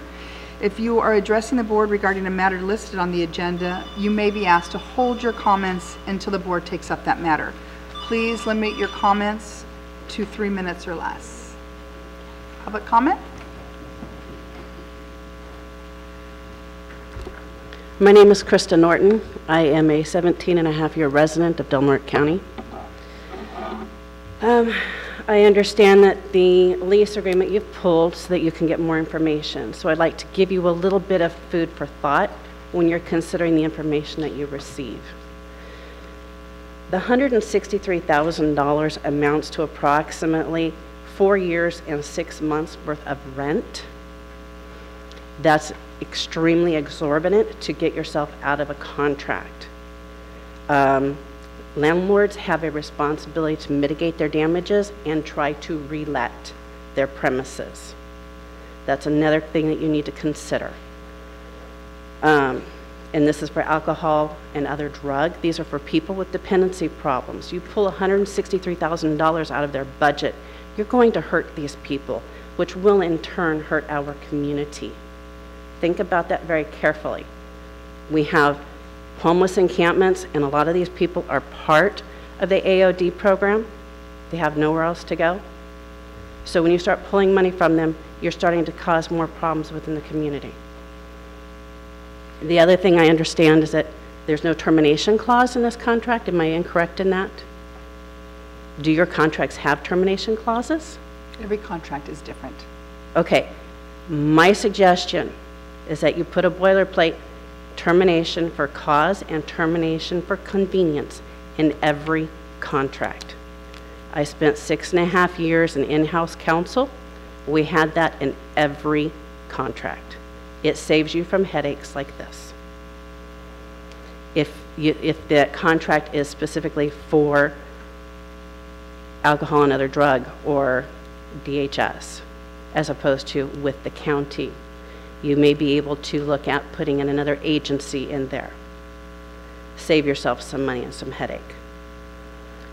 If you are addressing the board regarding a matter listed on the agenda, you may be asked to hold your comments until the board takes up that matter. please limit your comments to 3 minutes or less. Public comment? My name is Krista Norton. I am a 17-and-a-half-year resident of Del Norte County. I understand that the lease agreement you've pulled so that you can get more information. So I'd like to give you a little bit of food for thought when you're considering the information that you receive. The $163,000 amounts to approximately 4 years and 6 months worth of rent. That's extremely exorbitant to get yourself out of a contract. Landlords have a responsibility to mitigate their damages and try to relet their premises. That's another thing that you need to consider. And this is for alcohol and other drug. These are for people with dependency problems. You pull $163,000 out of their budget, you're going to hurt these people, which will in turn hurt our community. Think about that very carefully. We have homeless encampments, and a lot of these people are part of the AOD program. They have nowhere else to go. So when you start pulling money from them, you're starting to cause more problems within the community. The other thing I understand is that there's no termination clause in this contract. Am I incorrect in that? Do your contracts have termination clauses? Every contract is different. Okay. My suggestion is that you put a boilerplate termination for cause and termination for convenience in every contract. I spent 6.5 years in in-house counsel. We had that in every contract. It saves you from headaches like this. If the contract is specifically for alcohol and other drug or DHS, as opposed to with the county, you may be able to look at putting in another agency in there. Save yourself some money and some headache.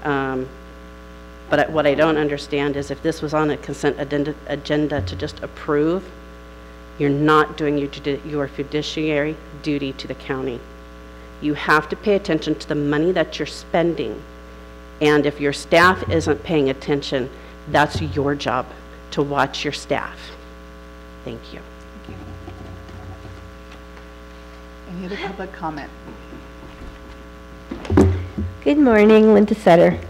But what I don't understand is if this was on a consent agenda to just approve, you're not doing your fiduciary duty to the county. You have to pay attention to the money that you're spending. And if your staff isn't paying attention, that's your job to watch your staff. Thank you. Any other public comment? Good morning, Linda Sutter.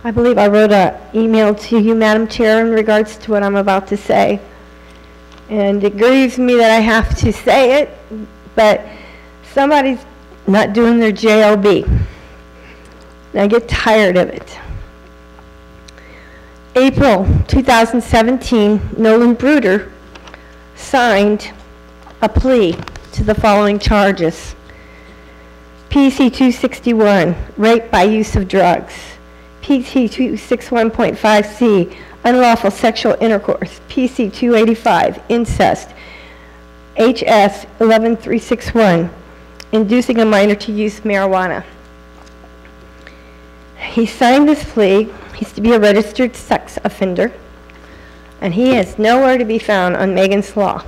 I believe I wrote an email to you, Madam Chair, in regards to what I'm about to say. And it grieves me that I have to say it, but somebody's not doing their JOB. And I get tired of it. April 2017, Nolan Bruder signed a plea to the following charges. PC 261, rape by use of drugs. PC 261.5C, unlawful sexual intercourse. PC 285, incest. HS 11361, inducing a minor to use marijuana. He signed this plea. He's to be a registered sex offender, and he is nowhere to be found on Megan's Law.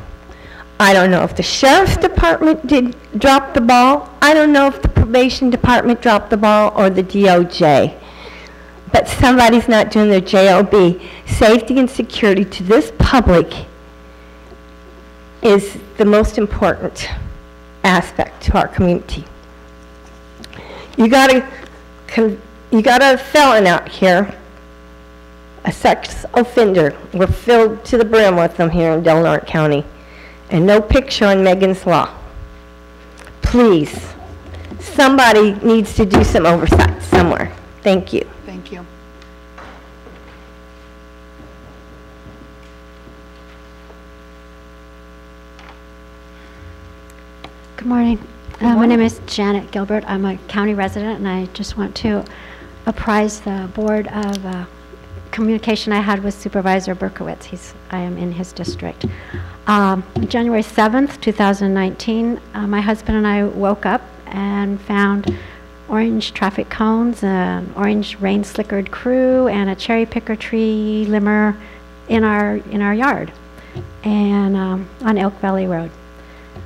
I don't know if the Sheriff's Department did drop the ball. I don't know if the Probation Department dropped the ball or the DOJ. But somebody's not doing their JOB. Safety and security to this public is the most important aspect to our community. You got a felon out here, a sex offender. We're filled to the brim with them here in Del Norte County. And no picture on Megan's Law. Please, somebody needs to do some oversight somewhere. Thank you. Thank you. Good morning. My name is Janet Gilbert. I'm a county resident, and I just want to apprise the board of communication I had with Supervisor Berkowitz. I am in his district. January 7th, 2019, my husband and I woke up and found orange traffic cones, an orange rain slickered crew, and a cherry picker tree limber in our yard, and on Elk Valley Road.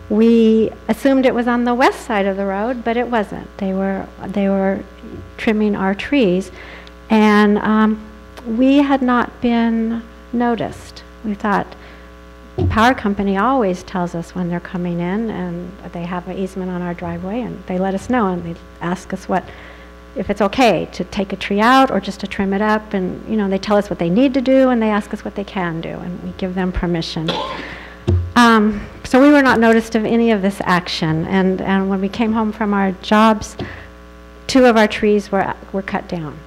We assumed it was on the west side of the road, but it wasn't. They were trimming our trees, and we had not been noticed. We thought, power company always tells us when they're coming in, and they have an easement on our driveway, and they let us know, and they ask us if it's okay to take a tree out or just to trim it up, and they tell us what they need to do, and they ask us what they can do, and we give them permission. So we were not noticed of any of this action, and when we came home from our jobs, 2 of our trees were cut down.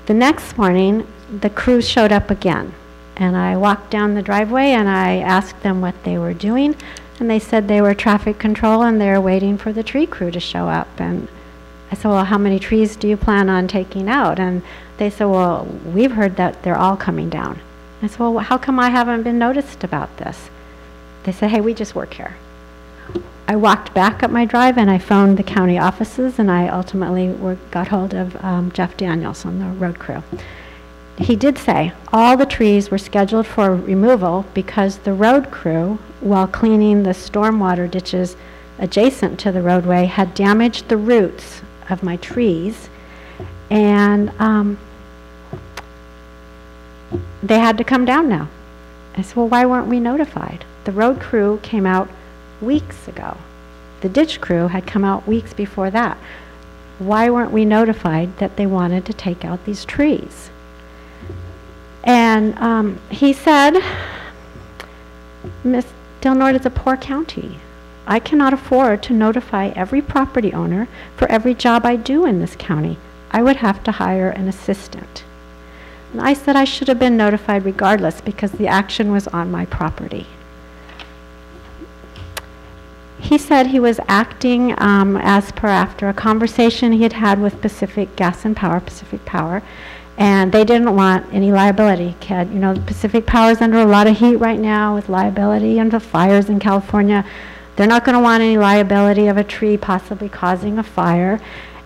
The next morning, the crew showed up again, and I walked down the driveway and I asked them what they were doing, and they said they were traffic control and they were waiting for the tree crew to show up. And I said, well, how many trees do you plan on taking out? And they said, well, we've heard that they're all coming down. I said, well, how come I haven't been noticed about this? They said, hey, we just work here. I walked back up my drive and I phoned the county offices, and I ultimately got hold of Jeff Daniels on the road crew. He did say all the trees were scheduled for removal because the road crew, while cleaning the stormwater ditches adjacent to the roadway, had damaged the roots of my trees, and they had to come down now. I said, well, why weren't we notified? The road crew came out weeks ago. The ditch crew had come out weeks before that. Why weren't we notified that they wanted to take out these trees? And he said, Miss Del Norte is a poor county. I cannot afford to notify every property owner for every job I do in this county. I would have to hire an assistant. And I said I should have been notified regardless because the action was on my property. He said he was acting as per after a conversation he had had with Pacific Gas and Power, Pacific Power, and they didn't want any liability. Pacific Power is under a lot of heat right now with liability and the fires in California. They're not going to want any liability of a tree possibly causing a fire.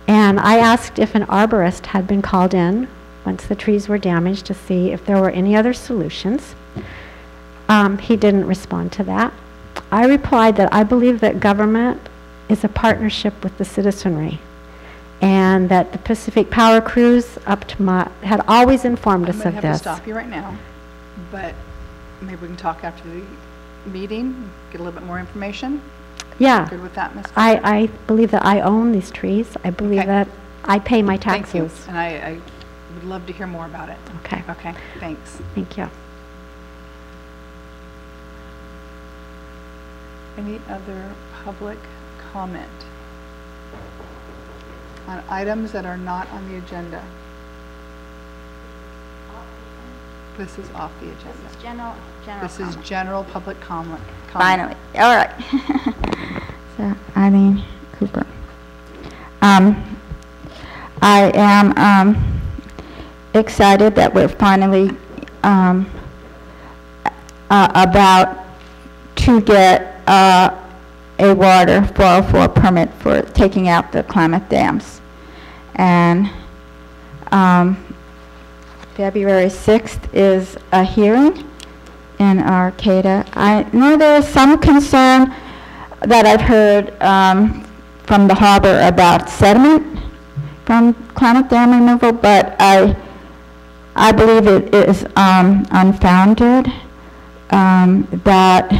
And I asked if an arborist had been called in once the trees were damaged to see if there were any other solutions. He didn't respond to that. I replied that I believe that government is a partnership with the citizenry, and that the Pacific Power crews up to had always informed us of this. I'm going to have to stop you right now, but maybe we can talk after the meeting, get a little bit more information. Yeah. Good with that, Ms. I believe that I own these trees. I believe that I pay my taxes. Thank you, and I would love to hear more about it. Okay. Okay, thanks. Thank you. Any other public comment on items that are not on the agenda? This is off the agenda. This is general This is general public comment. Finally. All right. So, Eileen Cooper. I am excited that we're finally about to get a water 404 permit for taking out the Klamath dams. And February 6th is a hearing in Arcata. I know there is some concern that I've heard from the harbor about sediment from Klamath Dam removal, but I believe it is unfounded, that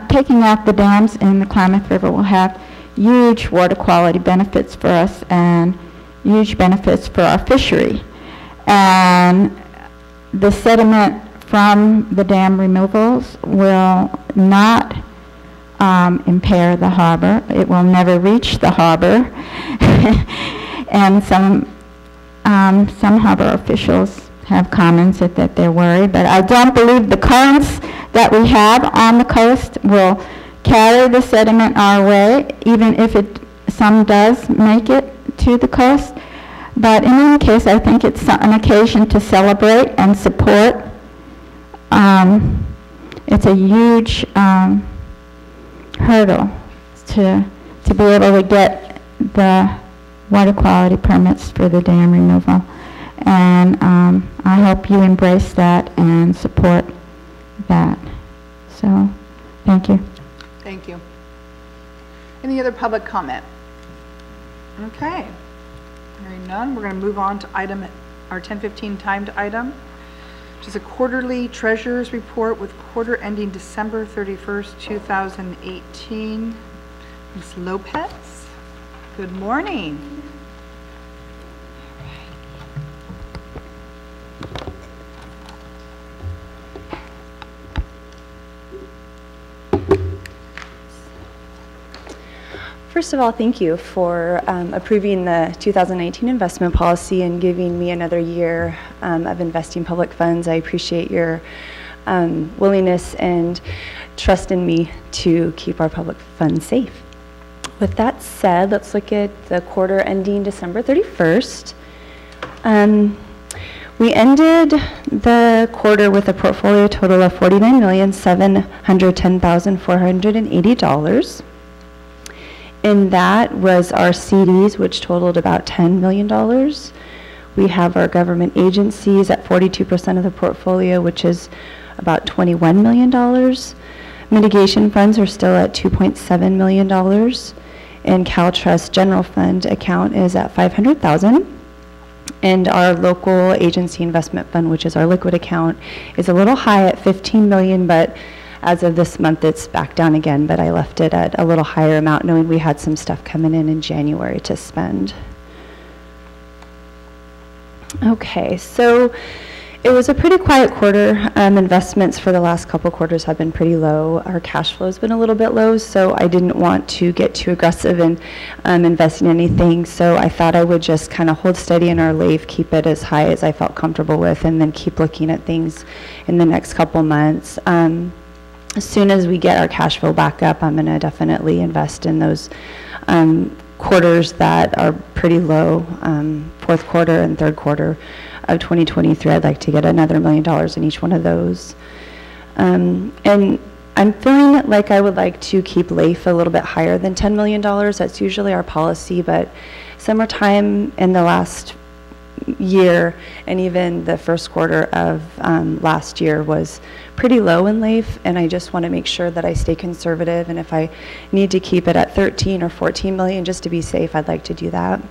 taking out the dams in the Klamath River will have huge water quality benefits for us and huge benefits for our fishery. And the sediment from the dam removals will not impair the harbor. It will never reach the harbor. And some harbor officials have commented that they're worried, but I don't believe the currents that we have on the coast will carry the sediment our way, even if some does make it to the coast. But in any case, I think it's an occasion to celebrate and support. It's a huge hurdle to be able to get the water quality permits for the dam removal. And I hope you embrace that and support that. So, thank you. Thank you. Any other public comment? Okay. Hearing none, we're going to move on to our 10:15 timed item, which is a quarterly treasurer's report with quarter ending December 31st, 2018. Ms. Lopez, good morning. First of all, thank you for approving the 2019 investment policy and giving me another year of investing public funds. I appreciate your willingness and trust in me to keep our public funds safe. With that said, let's look at the quarter ending December 31st. We ended the quarter with a portfolio total of $49,710,480. And that was our CDs, which totaled about $10 million. We have our government agencies at 42% of the portfolio, which is about $21 million. Mitigation funds are still at $2.7 million. And CalTrust General Fund account is at $500,000. And our local agency investment fund, which is our liquid account, is a little high at $15 million, but as of this month, it's back down again, but I left it at a little higher amount, knowing we had some stuff coming in January to spend. Okay, so it was a pretty quiet quarter. Investments for the last couple quarters have been pretty low. Our cash flow has been a little bit low, so I didn't want to get too aggressive in investing in anything, so I thought I would just kind of hold steady in our LAIF, keep it as high as I felt comfortable with, and then keep looking at things in the next couple months. As soon as we get our cash flow back up, I'm going to definitely invest in those quarters that are pretty low. Fourth quarter and third quarter of 2023, I'd like to get another $1 million in each one of those. And I'm feeling like I would like to keep LAIF a little bit higher than $10 million. That's usually our policy, but summertime in the last year and even the first quarter of last year was pretty low in LAIF, and I just want to make sure that I stay conservative, and if I need to keep it at 13 or 14 million just to be safe, I'd like to do that.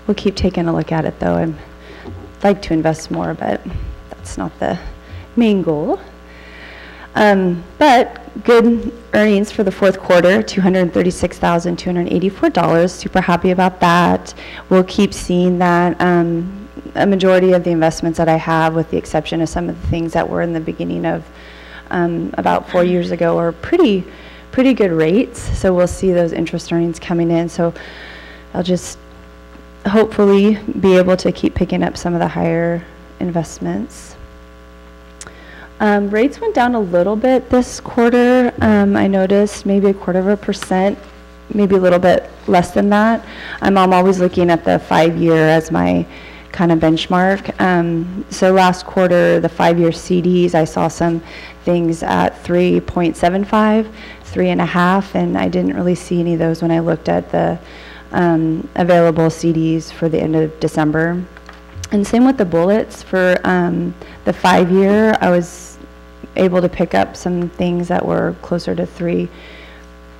We'll keep taking a look at it though. I'd like to invest more, but that's not the main goal. But good earnings for the fourth quarter, $236,284. Super happy about that. We'll keep seeing that. A majority of the investments that I have, with the exception of some of the things that were in the beginning of about 4 years ago, are pretty good rates. So we'll see those interest earnings coming in. So I'll just hopefully be able to keep picking up some of the higher investments. Rates went down a little bit this quarter. I noticed maybe 1/4%, maybe a little bit less than that. I'm always looking at the 5-year as my kind of benchmark. So last quarter, the 5-year CDs, I saw some things at 3.75, 3.5, and I didn't really see any of those when I looked at the available CDs for the end of December. And same with the bullets for the 5-year. I was able to pick up some things that were closer to 3.25,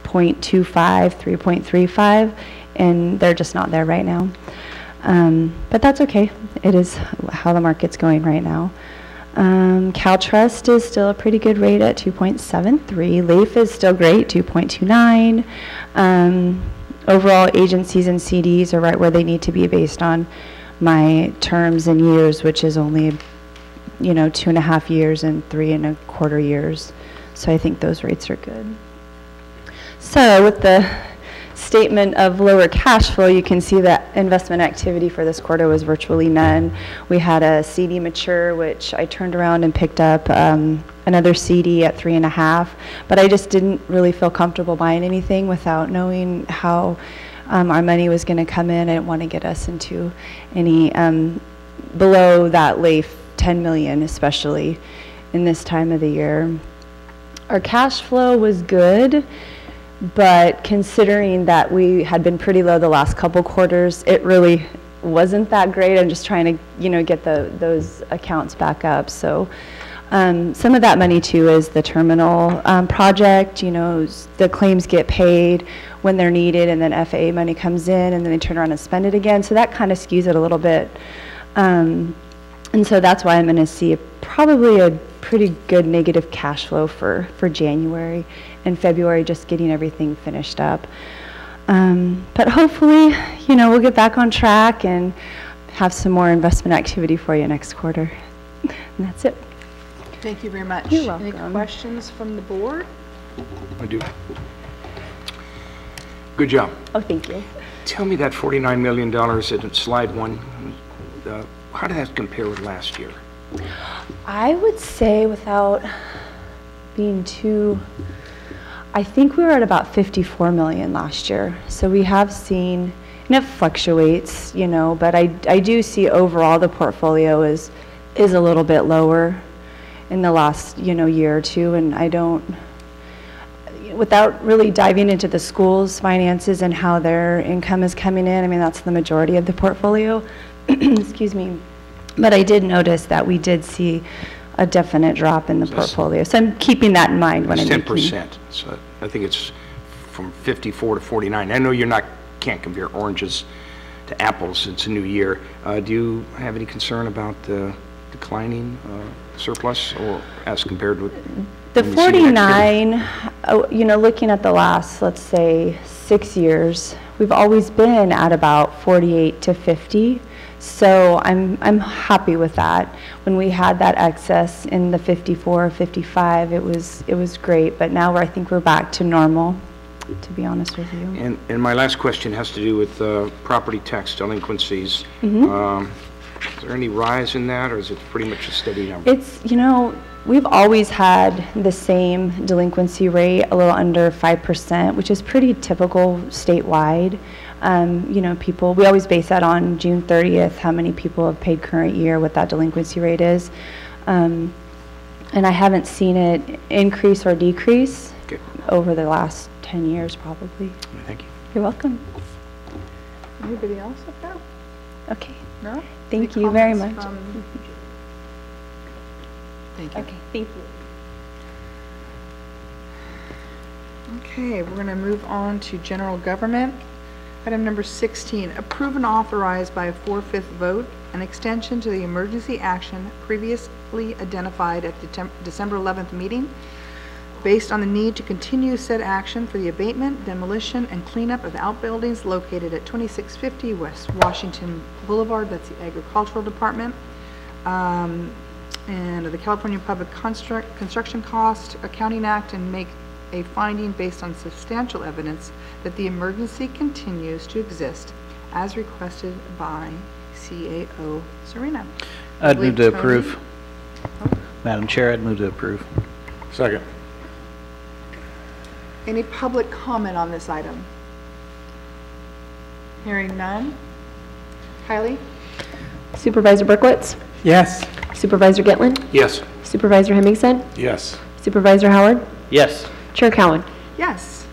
3.35, and they're just not there right now. But that's okay. It is how the market's going right now. CalTrust is still a pretty good rate at 2.73. LAIF is still great, 2.29. Overall, agencies and CDs are right where they need to be based on my terms and years, which is only, 2.5 years and 3.25 years. So I think those rates are good. So with the statement of lower cash flow, you can see that investment activity for this quarter was virtually none. We had a CD mature, which I turned around and picked up another CD at 3.5, but I just didn't really feel comfortable buying anything without knowing how our money was going to come in. I didn't want to get us into any below that LAIF 10 million, especially in this time of the year. Our cash flow was good, but considering that we had been pretty low the last couple quarters, it really wasn't that great. I'm just trying to, get those accounts back up. So Some of that money too is the terminal project. You know, the claims get paid when they're needed, and then FAA money comes in, and then they turn around and spend it again. So that kind of skews it a little bit. And so that's why I'm going to see probably a pretty good negative cash flow for January and February, just getting everything finished up. But hopefully, you know, we'll get back on track and have some more investment activity for you next quarter. And that's it. Thank you very much. You're welcome. Any questions from the board? I do. Good job. Oh, thank you. Tell me that $49 million in slide 1, how did that compare with last year? I would say, without being too, I think we were at about 54 million last year. So we have seen, and it fluctuates, you know, but I do see overall the portfolio is a little bit lower in the last, you know, year or two. And I don't, without really diving into the school's finances and how their income is coming in, I mean, that's the majority of the portfolio. Excuse me. But I did notice that we did see a definite drop in the portfolio. So I'm keeping that in mind when I'm making. 10%. So I think it's from 54 to 49. I know can't compare oranges to apples. It's a new year. Do you have any concern about the declining surplus, or as compared with the 49? You know, looking at the last, let's say, 6 years, we've always been at about 48 to 50. So I'm happy with that. When we had that excess in the 54, 55, it was great. But now I think we're back to normal, to be honest with you. And my last question has to do with property tax delinquencies. Is there any rise in that, or is it pretty much a steady number? It's, you know, we've always had the same delinquency rate, a little under 5%, which is pretty typical statewide. You know, we always base that on June 30th, how many people have paid current year, what that delinquency rate is. And I haven't seen it increase or decrease over the last 10 years, probably. Thank you. You're welcome. Anybody else up there? Okay. No? Thank Any you very comments much. Thank you. Okay, thank you. Okay, we're going to move on to general government. Item number 16, approve and authorize by a 4/5 vote an extension to the emergency action previously identified at the December 11th meeting based on the need to continue said action for the abatement, demolition, and cleanup of outbuildings located at 2650 West Washington Boulevard, that's the Agricultural Department, and the California Public Construction Cost Accounting Act, and make a finding based on substantial evidence that the emergency continues to exist as requested by CAO Serena. I'd move to approve. Madam Chair, I'd move to approve. Second. Any public comment on this item? Hearing none. Kylie? Supervisor Berkowitz? Yes. Supervisor Gitlin? Yes. Supervisor Hemmingsen? Yes. Supervisor Howard? Yes. Chair Cowan? Yes.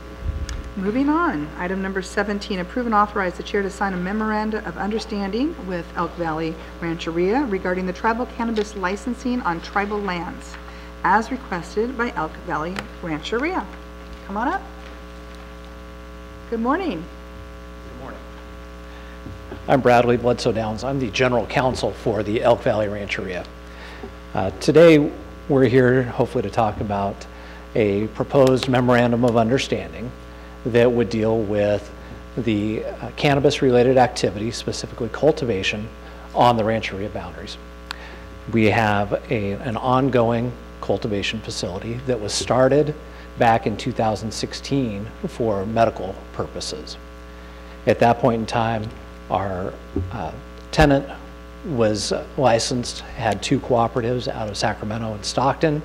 Moving on, item number 17, approve and authorize the chair to sign a memoranda of understanding with Elk Valley Rancheria regarding the tribal cannabis licensing on tribal lands, as requested by Elk Valley Rancheria. Come on up. Good morning. Good morning. I'm Bradley Bledsoe Downs. I'm the general counsel for the Elk Valley Rancheria. Today, we're here hopefully to talk about a proposed memorandum of understanding that would deal with the cannabis-related activity, specifically cultivation, on the rancheria boundaries. We have an ongoing cultivation facility that was started back in 2016 for medical purposes. At that point in time, our tenant was licensed, had 2 cooperatives out of Sacramento and Stockton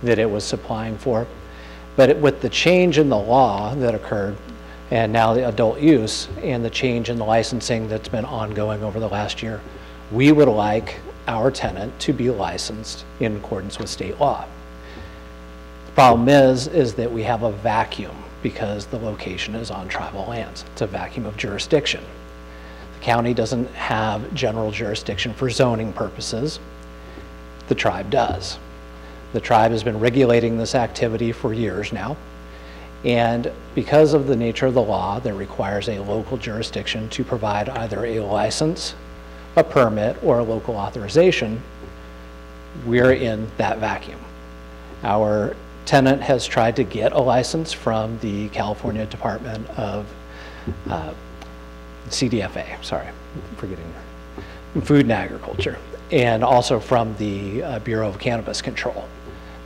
that it was supplying for. But with the change in the law that occurred, and now the adult use, and the change in the licensing that's been ongoing over the last year, we would like our tenant to be licensed in accordance with state law. The problem is that we have a vacuum because the location is on tribal lands. It's a vacuum of jurisdiction. The county doesn't have general jurisdiction for zoning purposes. The tribe does. The tribe has been regulating this activity for years now. And because of the nature of the law that requires a local jurisdiction to provide either a license, a permit, or a local authorization, we're in that vacuum. Our tenant has tried to get a license from the California Department of CDFA, sorry, forgetting, Food and Agriculture, and also from the Bureau of Cannabis Control.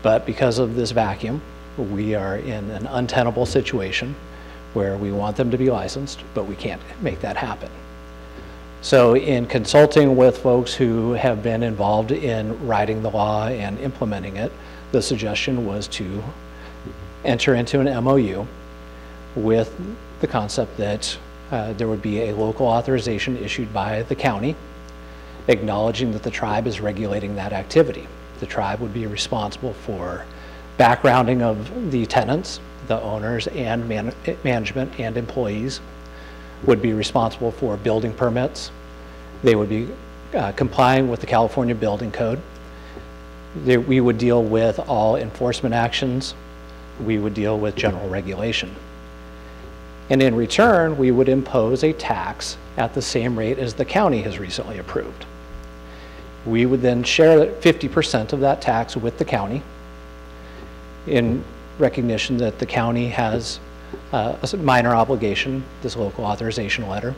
But because of this vacuum, we are in an untenable situation where we want them to be licensed, but we can't make that happen. So in consulting with folks who have been involved in writing the law and implementing it, the suggestion was to enter into an MOU with the concept that there would be a local authorization issued by the county acknowledging that the tribe is regulating that activity. The tribe would be responsible for backgrounding of the tenants, the owners and management and employees would be responsible for building permits. They would be complying with the California Building Code. We would deal with all enforcement actions. We would deal with general regulation. And in return, we would impose a tax at the same rate as the county has recently approved. We would then share 50% of that tax with the county in recognition that the county has a minor obligation, this local authorization letter,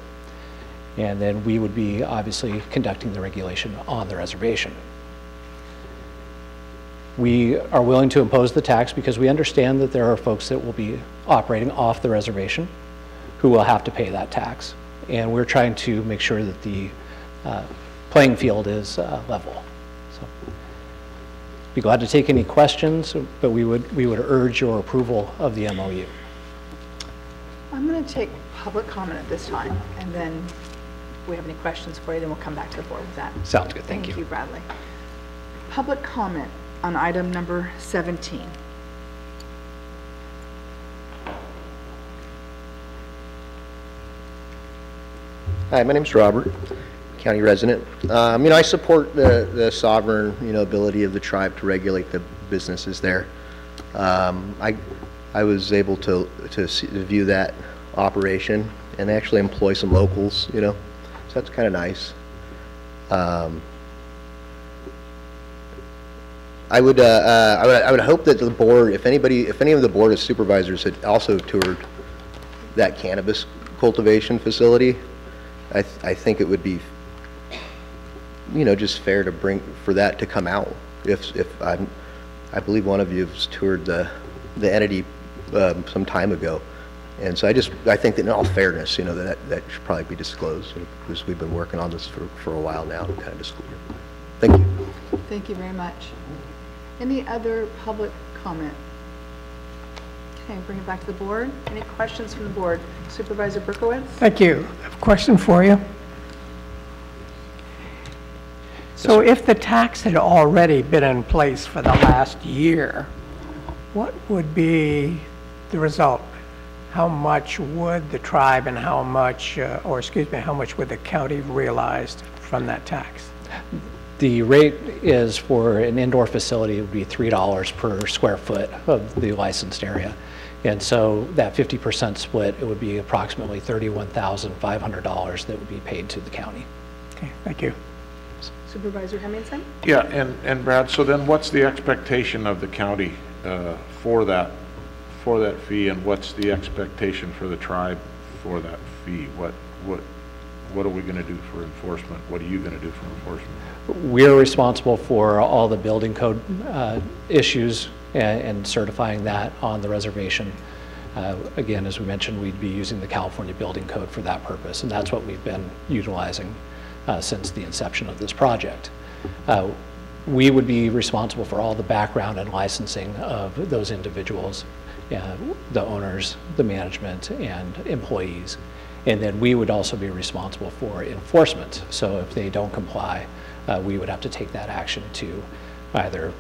and then we would be obviously conducting the regulation on the reservation. We are willing to impose the tax because we understand that there are folks that will be operating off the reservation who will have to pay that tax, and we're trying to make sure that the playing field is level. So, be glad to take any questions, but we would urge your approval of the MOU. I'm going to take public comment at this time, and then if we have any questions for you, then we'll come back to the board with that. Sounds good, thank you. Thank you, Bradley. Public comment on item number 17. Hi, my name's Robert, county resident. I support the sovereign, ability of the tribe to regulate the businesses there. I was able to view that operation and actually employ some locals, so that's kind of nice. I would hope that the board, if any of the board of supervisors had also toured that cannabis cultivation facility, I think it would be, just fair to for that to come out. I believe one of you has toured the entity some time ago, and so I think that in all fairness, that should probably be disclosed because we've been working on this for a while now. Kind of disclosure. Thank you. Thank you very much. Any other public comment? Okay, bring it back to the board. Any questions from the board? Supervisor Berkowitz? Thank you. I have a question for you. So if the tax had already been in place for the last year, what would be the result? How much would the tribe and how much would the county have realized from that tax? The rate is for an indoor facility, it would be $3 per square foot of the licensed area. And so that 50% split, it would be approximately $31,500 that would be paid to the county. Okay, thank you. Supervisor Hemmingson? Yeah, and Brad, so then what's the expectation of the county for that fee, and what's the expectation for the tribe for that fee? What are we going to do for enforcement? What are you going to do for enforcement? We're responsible for all the building code issues and certifying that on the reservation. Again, as we mentioned, we'd be using the California Building Code for that purpose, and that's what we've been utilizing since the inception of this project. We would be responsible for all the background and licensing of those individuals, the owners, the management, and employees. And then we would also be responsible for enforcement. So if they don't comply, we would have to take that action to either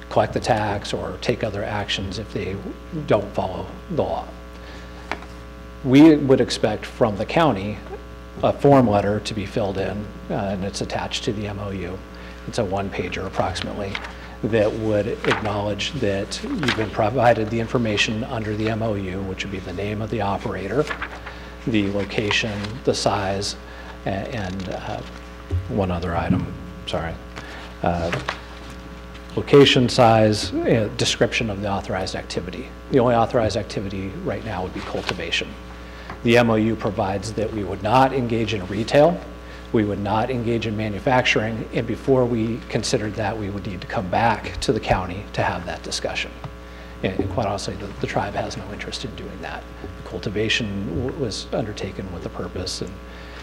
collect the tax or take other actions if they don't follow the law. We would expect from the county a form letter to be filled in, and it's attached to the MOU. It's a one-pager approximately, that would acknowledge that you've been provided the information under the MOU, which would be the name of the operator, the location, the size, and one other item, sorry. Location, size, description of the authorized activity. The only authorized activity right now would be cultivation. The MOU provides that we would not engage in retail, we would not engage in manufacturing, and before we considered that, we would need to come back to the county to have that discussion. And quite honestly, the tribe has no interest in doing that. The cultivation was undertaken with a purpose, and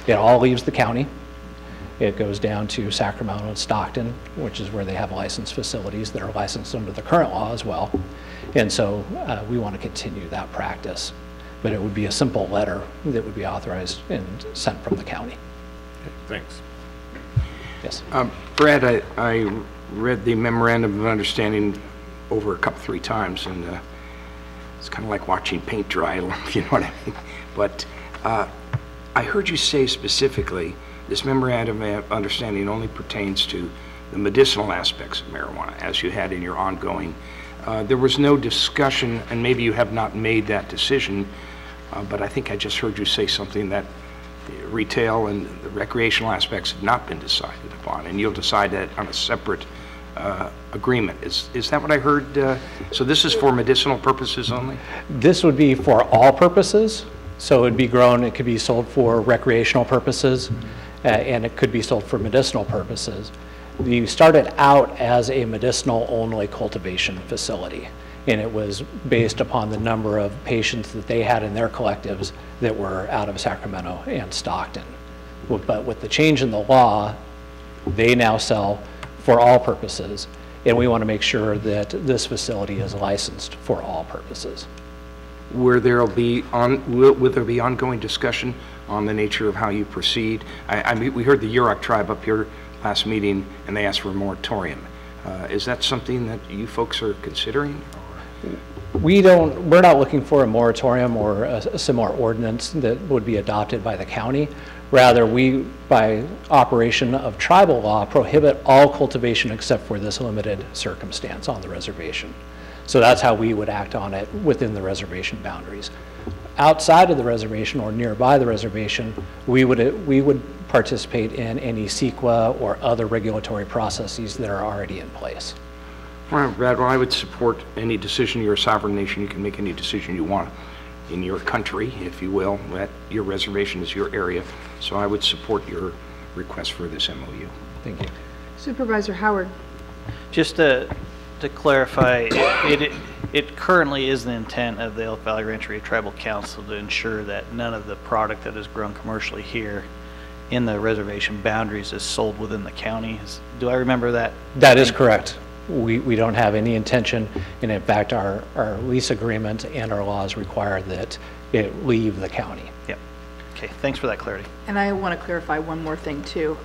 it all leaves the county. It goes down to Sacramento and Stockton, which is where they have licensed facilities that are licensed under the current law as well. And so we want to continue that practice. But it would be a simple letter that would be authorized and sent from the county. Okay, thanks. Yes. Brad, I read the memorandum of understanding over three times, and it's kind of like watching paint dry, if you know what I mean. But I heard you say specifically, this memorandum of understanding only pertains to the medicinal aspects of marijuana, as you had in your ongoing. There was no discussion, and maybe you have not made that decision, but I think I just heard you say something that retail and the recreational aspects have not been decided upon, and you'll decide that on a separate agreement. Is that what I heard? So this is for medicinal purposes only? This would be for all purposes. So it would be grown, it could be sold for recreational purposes, and it could be sold for medicinal purposes. You started out as a medicinal-only cultivation facility, and it was based upon the number of patients that they had in their collectives that were out of Sacramento and Stockton. But with the change in the law, they now sell for all purposes, and we want to make sure that this facility is licensed for all purposes. Will there be ongoing discussion on the nature of how you proceed? I mean, we heard the Yurok tribe up here last meeting, and they asked for a moratorium. Is that something that you folks are considering? We're not looking for a moratorium or a similar ordinance that would be adopted by the county. Rather, we, by operation of tribal law, prohibit all cultivation except for this limited circumstance on the reservation. So that's how we would act on it within the reservation boundaries. Outside of the reservation or nearby the reservation, we would participate in any CEQA or other regulatory processes that are already in place. All right, Brad, well, I would support any decision. You're a sovereign nation. You can make any decision you want in your country, if you will. That your reservation is your area. So I would support your request for this MOU. Thank you. Supervisor Howard. Just to clarify, it currently is the intent of the Elk Valley Rancheria Tribal Council to ensure that none of the product that is grown commercially here in the reservation boundaries is sold within the county. Do I remember that? That is correct. We don't have any intention, and in fact our lease agreement and our laws require that it leave the county. Yep. Okay, thanks for that clarity. And I want to clarify one more thing too,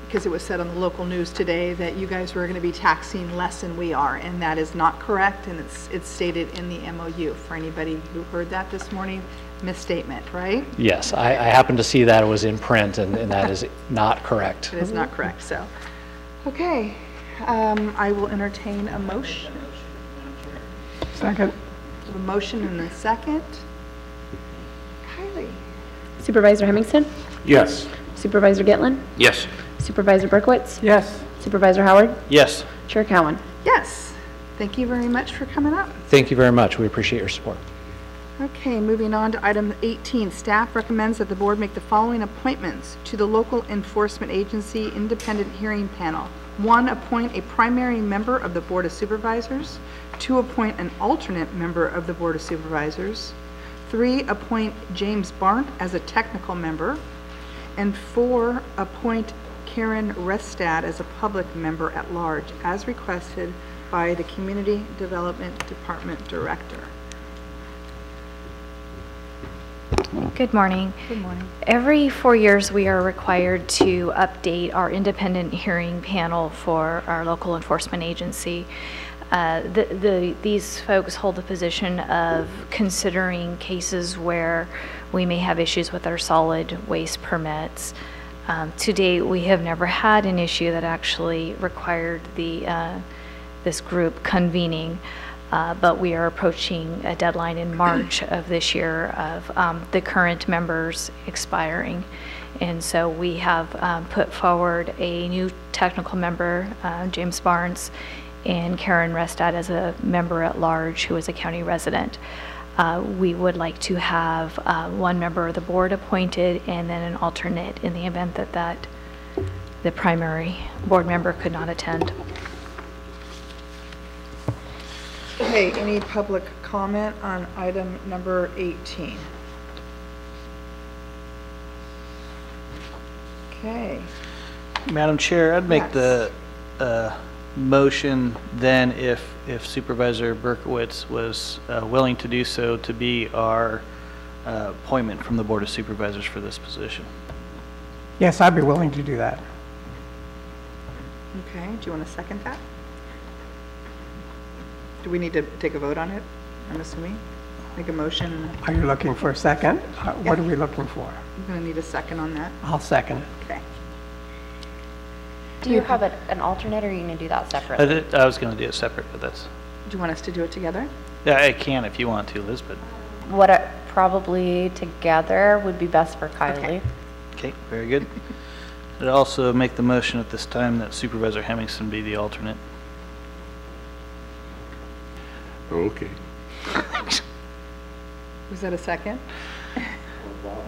because it was said on the local news today that you guys were going to be taxing less than we are, and that is not correct, and it's stated in the MOU. For anybody who heard that this morning, misstatement, right? Yes, I happened to see that it was in print, and that is not correct. It is not correct, so. Okay, I will entertain a motion. Second. A motion and a second. Kylie. Supervisor Hemmingson? Yes. Supervisor Gitlin? Yes. Supervisor Berkowitz? Yes. Supervisor Howard? Yes. Chair Cowan? Yes. Thank you very much for coming up. Thank you very much. We appreciate your support. Okay, moving on to item 18. Staff recommends that the board make the following appointments to the local enforcement agency independent hearing panel. 1, appoint a primary member of the Board of Supervisors. 2, appoint an alternate member of the Board of Supervisors. 3, appoint James Barnt as a technical member. And 4, appoint Karen Restad as a public member at large, as requested by the Community Development Department Director. Good morning. Good morning. Every 4 years, we are required to update our independent hearing panel for our local enforcement agency. These folks hold the position of considering cases where we may have issues with our solid waste permits. To date, we have never had an issue that actually required the this group convening. But we are approaching a deadline in March of this year of the current members expiring. And so we have put forward a new technical member, James Barnes, and Karen Restad as a member at large who is a county resident. We would like to have one member of the board appointed and then an alternate in the event that the primary board member could not attend. Okay, any public comment on item number 18? Okay. Madam Chair, I'd make Yes. the motion then if Supervisor Berkowitz was willing to do so, to be our appointment from the Board of Supervisors for this position. Yes, I'd be willing to do that. Okay, do you want to second that? Do we need to take a vote on it, I'm assuming? Make a motion? Are you looking for a second? What are we looking for? I'm going to need a second on that. I'll second it. Okay. Do you have an alternate, or are you going to do that separately? I was going to do it separate, but that's, Do you want us to do it together? yeah, I can if you want to, Liz, but, Probably together would be best for Kylie. okay, very good. I'd also make the motion at this time that Supervisor Hemmingson be the alternate. Okay. Was that a second?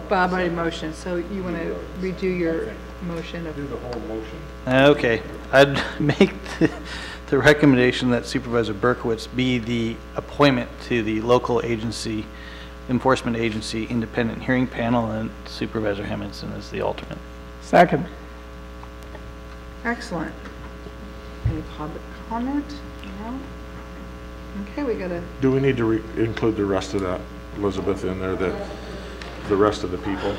Bob made a motion, so you want to redo your motion of... Do the whole motion. Okay, I'd make the recommendation that Supervisor Berkowitz be the appointment to the local agency, enforcement agency, independent hearing panel, and Supervisor Hemmingson is the alternate. Second. Excellent. Any public comment? No? Okay, we got to... Do we need to include the rest of that, Elizabeth, in there, the rest of the people?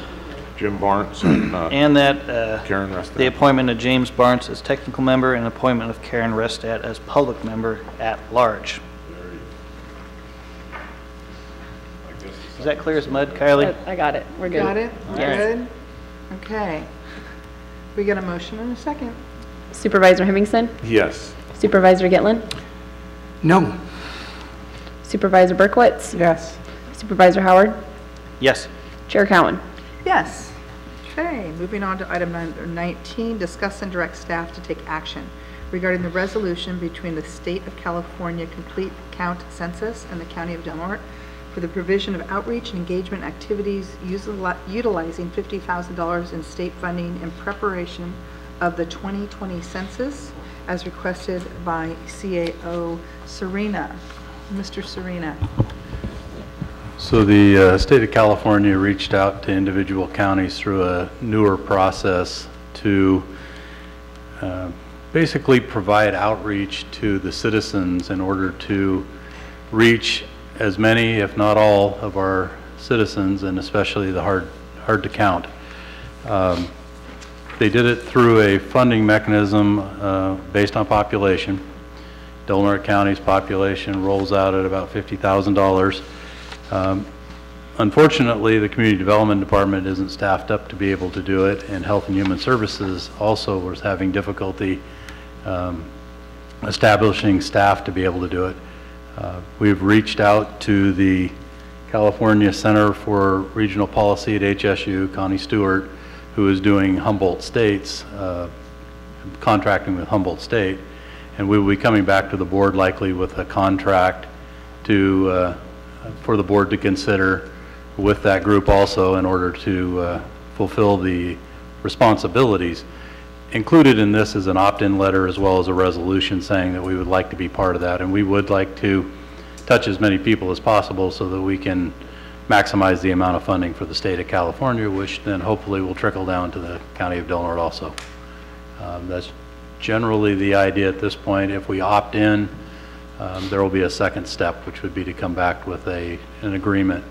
Jim Barnes And that Karen Restad. the appointment of James Barnes as technical member and appointment of Karen Restad as public member at large. Is that clear as mud, Kylie? I got it. We're good. Got it? Yes. Good? Okay. We got a motion and a second. Supervisor Hemmingson? Yes. Supervisor Gitlin? No. Supervisor Berkowitz? Yes. Supervisor Howard? Yes. Chair Cowan? Yes. Okay, moving on to item number 19, discuss and direct staff to take action regarding the resolution between the State of California Complete Count Census and the County of Del Norte for the provision of outreach and engagement activities utilizing $50,000 in state funding in preparation of the 2020 census as requested by CAO Serena. Mr. Serena. So the state of California reached out to individual counties through a newer process to basically provide outreach to the citizens in order to reach as many, if not all, of our citizens, and especially the hard to count. They did it through a funding mechanism based on population. Del Norte County's population rolls out at about $50,000. Unfortunately, the Community Development Department isn't staffed up to be able to do it, and Health and Human Services also was having difficulty establishing staff to be able to do it. We've reached out to the California Center for Regional Policy at HSU, Connie Stewart, who is doing Humboldt States, contracting with Humboldt State, and we will be coming back to the board likely with a contract to for the board to consider with that group also in order to fulfill the responsibilities. Included in this is an opt-in letter as well as a resolution saying that we would like to be part of that, and we would like to touch as many people as possible so that we can maximize the amount of funding for the state of California, which then hopefully will trickle down to the county of Del Norte also. That's generally the idea at this point. If we opt in, there will be a second step, which would be to come back with an agreement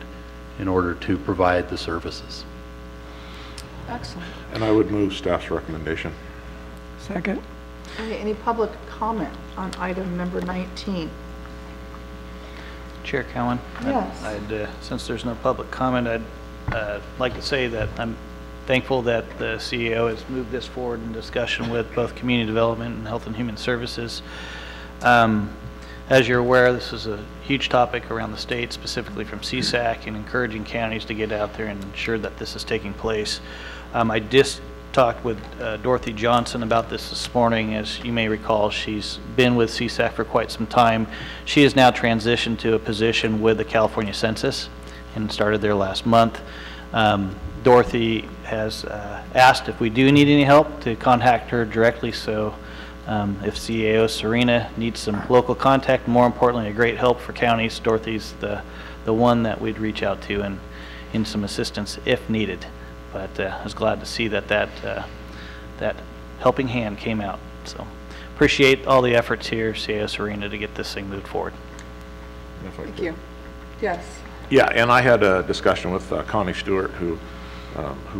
in order to provide the services. Excellent. And I would move staff's recommendation. Second. Okay, any public comment on item number 19? Chair Cowan? Yes. Since there's no public comment, I'd like to say that I'm thankful that the CEO has moved this forward in discussion with both Community Development and Health and Human Services. As you're aware, this is a huge topic around the state, specifically from CSAC, and encouraging counties to get out there and ensure that this is taking place. I just talked with Dorothy Johnson about this morning. As you may recall, she's been with CSAC for quite some time. She has now transitioned to a position with the California Census and started there last month. Dorothy has asked if we do need any help to contact her directly, so if CAO Serena needs some local contact, more importantly, a great help for counties, Dorothy's the one that we'd reach out to and in some assistance if needed. But I was glad to see that that helping hand came out. So appreciate all the efforts here, CAO Serena, to get this thing moved forward. Thank you. Yes. Yeah, and I had a discussion with Connie Stewart, who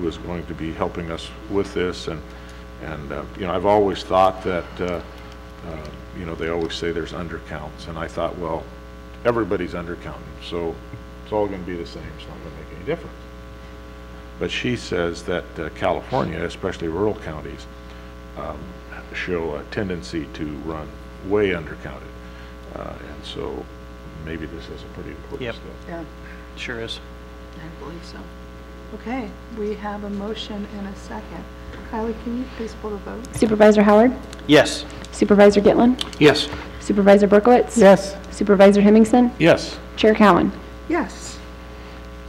is going to be helping us with this, and you know, I've always thought that you know, they always say there's undercounts, and I thought, well, everybody's undercounting, so it's all going to be the same. It's not going to make any difference. But she says that California, especially rural counties, show a tendency to run way undercounted, and so maybe this is a pretty important step. Yeah, sure is. I believe so. Okay, we have a motion and a second. Kylie, can you please pull the vote? Supervisor Howard? Yes. Supervisor Gitlin? Yes. Supervisor Berkowitz? Yes. Supervisor Hemmingson? Yes. Chair Cowan? Yes.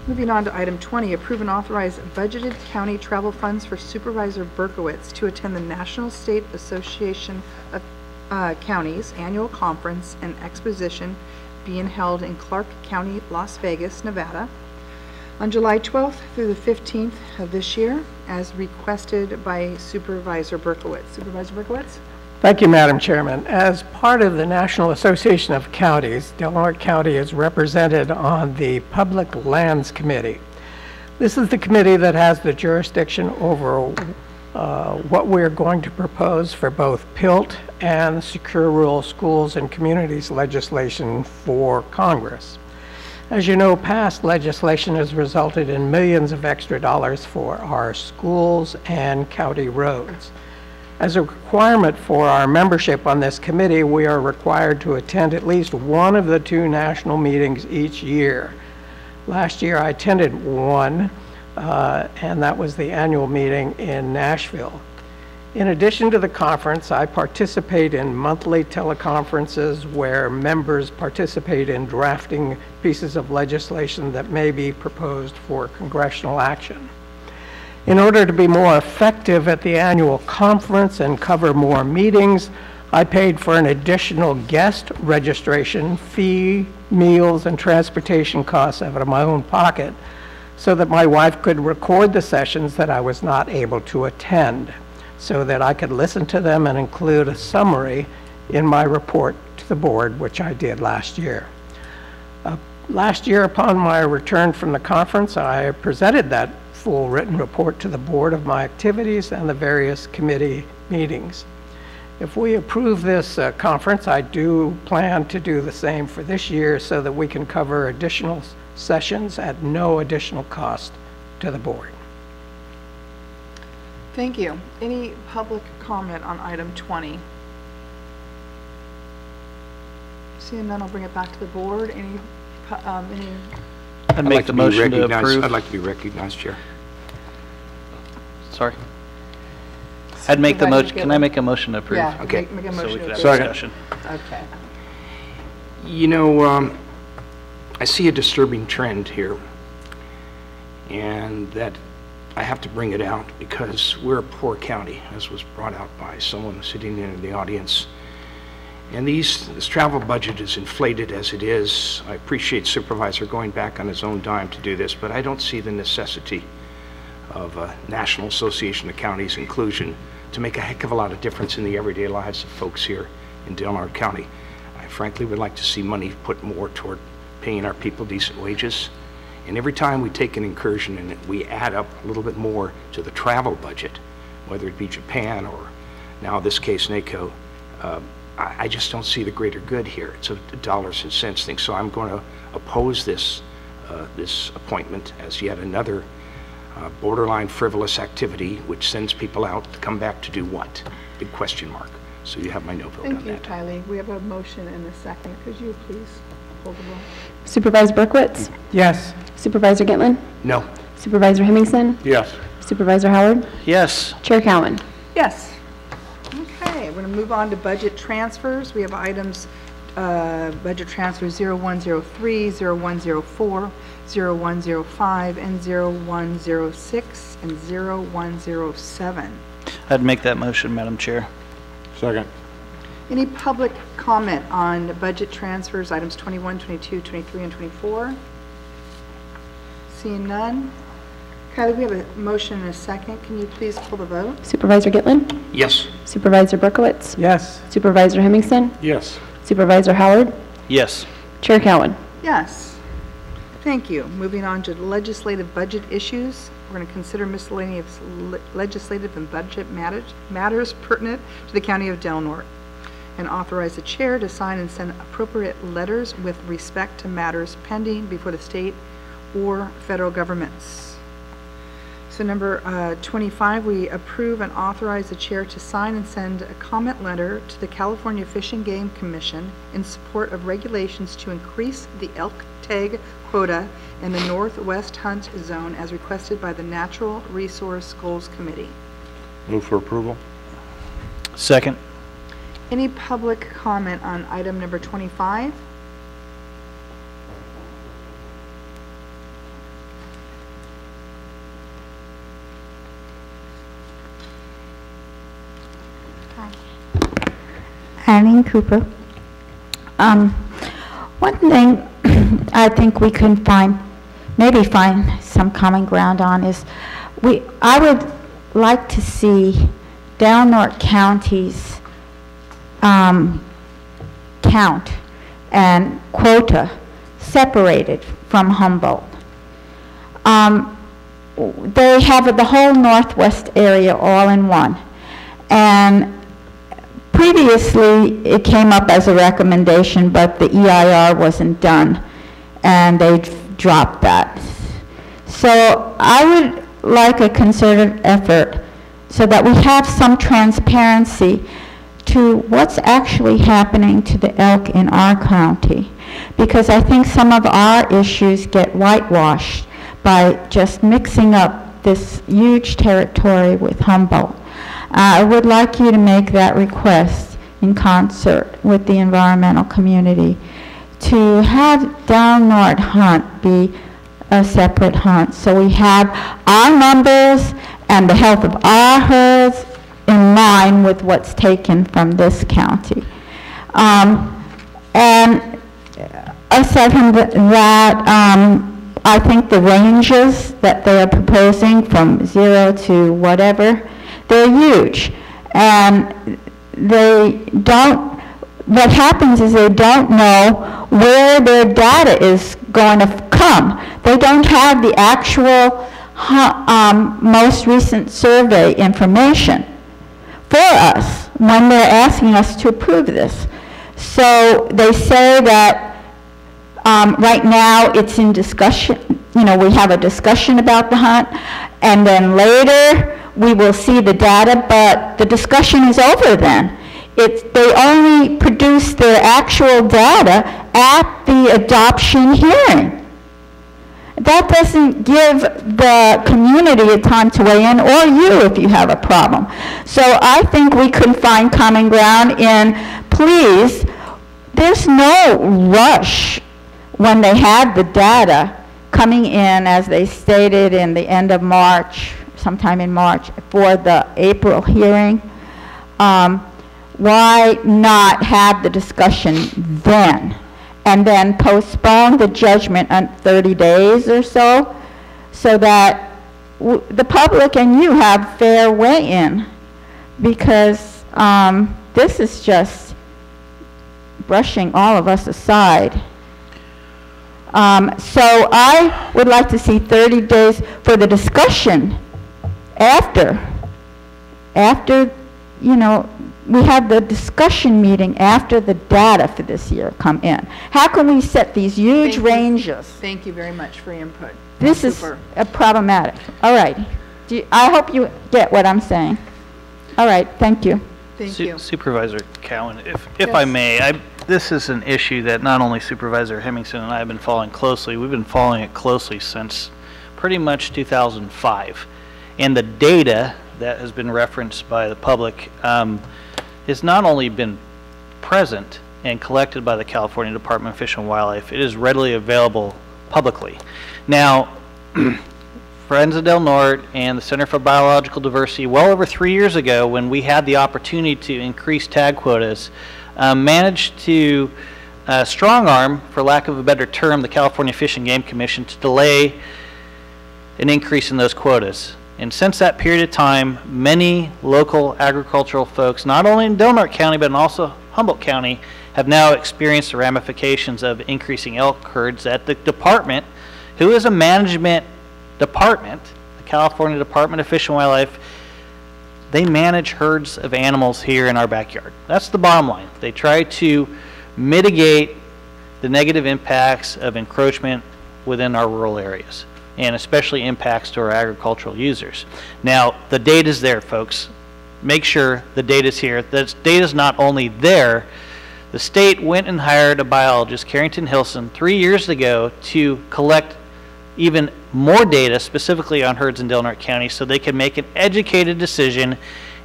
Moving on to item 20, approve and authorize budgeted county travel funds for Supervisor Berkowitz to attend the National State Association of Counties Annual Conference and Exposition being held in Clark County, Las Vegas, Nevada, on July 12th through the 15th of this year, as requested by Supervisor Berkowitz. Supervisor Berkowitz? Thank you, Madam Chairman. As part of the National Association of Counties, Delaware County is represented on the Public Lands Committee. This is the committee that has the jurisdiction over what we're going to propose for both PILT and Secure Rural Schools and Communities legislation for Congress. As you know, past legislation has resulted in millions of extra dollars for our schools and county roads. As a requirement for our membership on this committee, we are required to attend at least one of the two national meetings each year. Last year I attended one, and that was the annual meeting in Nashville. In addition to the conference, I participate in monthly teleconferences where members participate in drafting pieces of legislation that may be proposed for congressional action. In order to be more effective at the annual conference and cover more meetings, I paid for an additional guest registration fee, meals, and transportation costs out of my own pocket so that my wife could record the sessions that I was not able to attend, so that I could listen to them and include a summary in my report to the board, which I did last year. Last year, upon my return from the conference, I presented that full written report to the board of my activities and the various committee meetings. If we approve this conference, I do plan to do the same for this year so that we can cover additional sessions at no additional cost to the board. Thank you. Any public comment on item 20? Seeing none, I'll bring it back to the board. I'd make the motion to approve. I'd like to be recognized, Chair. Sorry. I'd make the motion. Can I make a motion to approve? Yeah, okay. Make a motion so we to could approve. have a discussion. Okay. You know, I see a disturbing trend here, and that I have to bring it out because we're a poor county, as was brought out by someone sitting in the audience. And this travel budget is inflated as it is. I appreciate Supervisor going back on his own dime to do this, but I don't see the necessity of a National Association of Counties inclusion to make a heck of a lot of difference in the everyday lives of folks here in Delaware County. I frankly would like to see money put more toward paying our people decent wages. And every time we take an incursion in it, we add up a little bit more to the travel budget, whether it be Japan or now this case NACO. I just don't see the greater good here. It's a dollars and cents thing. So I'm going to oppose this appointment as yet another borderline frivolous activity which sends people out to come back to do what? Big question mark. So you have my no vote on Thank you, that. Tylee. We have a motion and a second. Could you please hold the roll? Supervisor Berkowitz? Yes. Supervisor Gitlin? No. Supervisor Hemmingson? Yes. Supervisor Howard? Yes. Chair Cowan? Yes. Okay, we're going to move on to budget transfers. We have items, budget transfers 0103, 0104, 0105, and 0106, and 0107. I'd make that motion, Madam Chair. Second. Any public comment on budget transfers, items 21, 22, 23, and 24? Seeing none. Kylie, we have a motion and a second. Can you please pull the vote? Supervisor Gitlin? Yes. Supervisor Berkowitz? Yes. Supervisor Hemmingson? Yes. Supervisor Howard? Yes. Chair Cowan? Yes. Thank you. Moving on to legislative budget issues. We're going to consider miscellaneous legislative and budget matters pertinent to the County of Del Norte, and authorize the chair to sign and send appropriate letters with respect to matters pending before the state or federal governments. So number 25, we approve and authorize the chair to sign and send a comment letter to the California Fish and Game Commission in support of regulations to increase the elk tag quota in the Northwest Hunt Zone as requested by the Natural Resource Goals Committee. Move for approval. Second. Any public comment on item number 25? Eileen Cooper. One thing I think we can maybe find some common ground on is I would like to see Del Norte County's count and quota separated from Humboldt. They have the whole northwest area all in one. And previously, it came up as a recommendation, but the EIR wasn't done, and they dropped that. So I would like a concerted effort so that we have some transparency to what's actually happening to the elk in our county, because I think some of our issues get whitewashed by just mixing up this huge territory with Humboldt. I would like you to make that request in concert with the environmental community to have Del Norte Hunt be a separate hunt, so we have our numbers and the health of our herds in line with what's taken from this county. And aside from that, I think the ranges that they are proposing from 0 to whatever, they're huge. And what happens is they don't know where their data is going to come. They don't have the actual most recent survey information for us when they're asking us to approve this. So they say that right now it's in discussion, we have a discussion about the hunt, and then later we will see the data, but the discussion is over then. They only produce their actual data at the adoption hearing. That doesn't give the community a time to weigh in, or you if you have a problem. So I think we can find common ground in, please, there's no rush when they had the data coming in, as they stated in the end of March, sometime in March, for the April hearing. Why not have the discussion then, and then postpone the judgment on 30 days or so that the public and you have fair weigh-in, because this is just brushing all of us aside. So I would like to see 30 days for the discussion after, we have the discussion meeting after the data for this year come in. How can we set these huge ranges? Thank you very much for your input. This is problematic. All right. I hope you get what I'm saying. All right, thank you. Thank you. Supervisor Cowan, if I may, this is an issue that not only Supervisor Hemmingson and I have been following closely, we've been following it closely since pretty much 2005. And the data that has been referenced by the public has not only been present and collected by the California Department of Fish and Wildlife, it is readily available publicly. Now, Friends of Del Norte and the Center for Biological Diversity, well over 3 years ago, when we had the opportunity to increase tag quotas, managed to strong arm, for lack of a better term, the California Fish and Game Commission to delay an increase in those quotas. And since that period of time, many local agricultural folks, not only in Del Norte County, but also Humboldt County, have now experienced the ramifications of increasing elk herds that the department, who is a management department, the California Department of Fish and Wildlife, they manage herds of animals here in our backyard. That's the bottom line. They try to mitigate the negative impacts of encroachment within our rural areas, and especially impacts to our agricultural users. Now, the data's there, folks. Make sure the data's here. The data's not only there, the state went and hired a biologist, Carrington Hilson, 3 years ago to collect even more data specifically on herds in Del Norte County so they can make an educated decision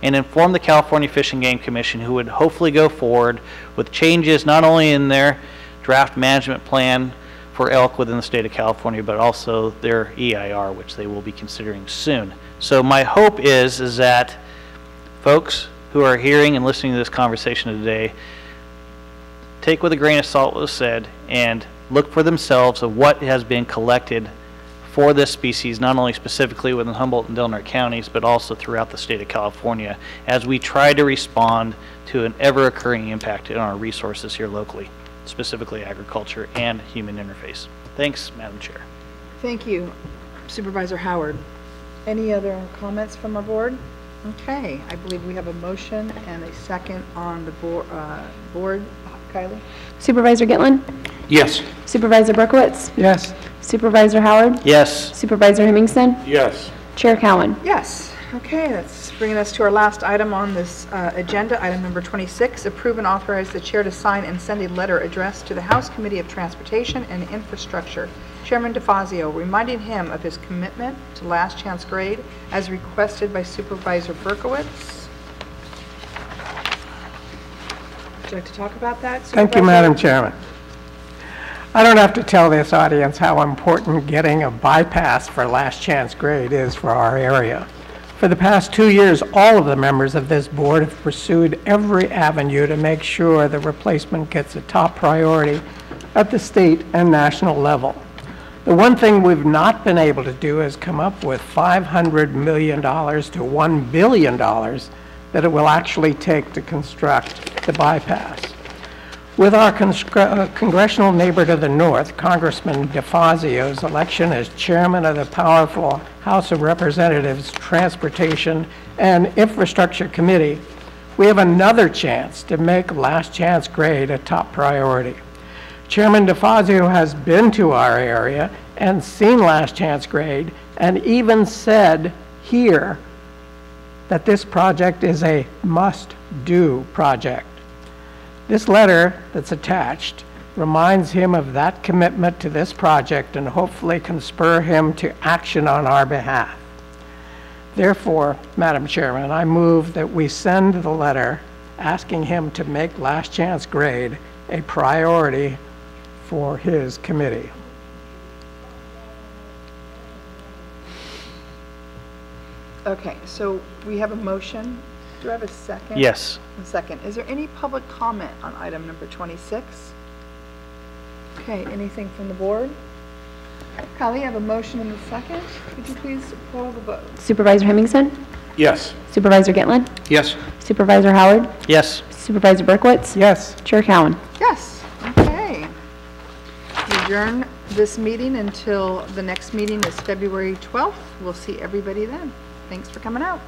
and inform the California Fish and Game Commission, who would hopefully go forward with changes not only in their draft management plan for elk within the state of California, but also their EIR, which they will be considering soon. So my hope is that folks who are hearing and listening to this conversation today take with a grain of salt what was said and look for themselves of what has been collected for this species, not only specifically within Humboldt and Del Norte counties, but also throughout the state of California, as we try to respond to an ever-occurring impact on our resources here locally, specifically agriculture and human interface. Thanks, Madam Chair. Thank you, Supervisor Howard. Any other comments from our board? Okay, I believe we have a motion and a second on the board. Kylie? Supervisor Gitlin? Yes. Supervisor Berkowitz? Yes. Supervisor Howard? Yes. Supervisor Hemmingson? Yes. Chair Cowan? Yes. Okay, that's bringing us to our last item on this agenda, item number 26, approve and authorize the chair to sign and send a letter addressed to the House Committee of Transportation and Infrastructure, Chairman DeFazio, reminding him of his commitment to last chance grade as requested by Supervisor Berkowitz. Would you like to talk about that, Supervisor? Thank you, Madam Chairman. I don't have to tell this audience how important getting a bypass for last chance grade is for our area. For the past 2 years, all of the members of this board have pursued every avenue to make sure the replacement gets a top priority at the state and national level. The one thing we've not been able to do is come up with $500 million to $1 billion that it will actually take to construct the bypass. With our congressional neighbor to the north, Congressman DeFazio's election as chairman of the powerful House of Representatives Transportation and Infrastructure Committee, we have another chance to make last chance grade a top priority. Chairman DeFazio has been to our area and seen last chance grade and even said here that this project is a must-do project. This letter that's attached reminds him of that commitment to this project and hopefully can spur him to action on our behalf. Therefore, Madam Chairman, I move that we send the letter asking him to make last chance grade a priority for his committee. Okay, so we have a motion. Do I have a second? Yes. A second. Is there any public comment on item number 26? Okay, anything from the board? Kylie, I have a motion and a second. Could you please call the vote? Supervisor Hemmingson? Yes. Supervisor Gitlin? Yes. Supervisor Howard? Yes. Supervisor Berkowitz? Yes. Chair Cowan? Yes. Okay. We adjourn this meeting until the next meeting is February 12th. We'll see everybody then. Thanks for coming out.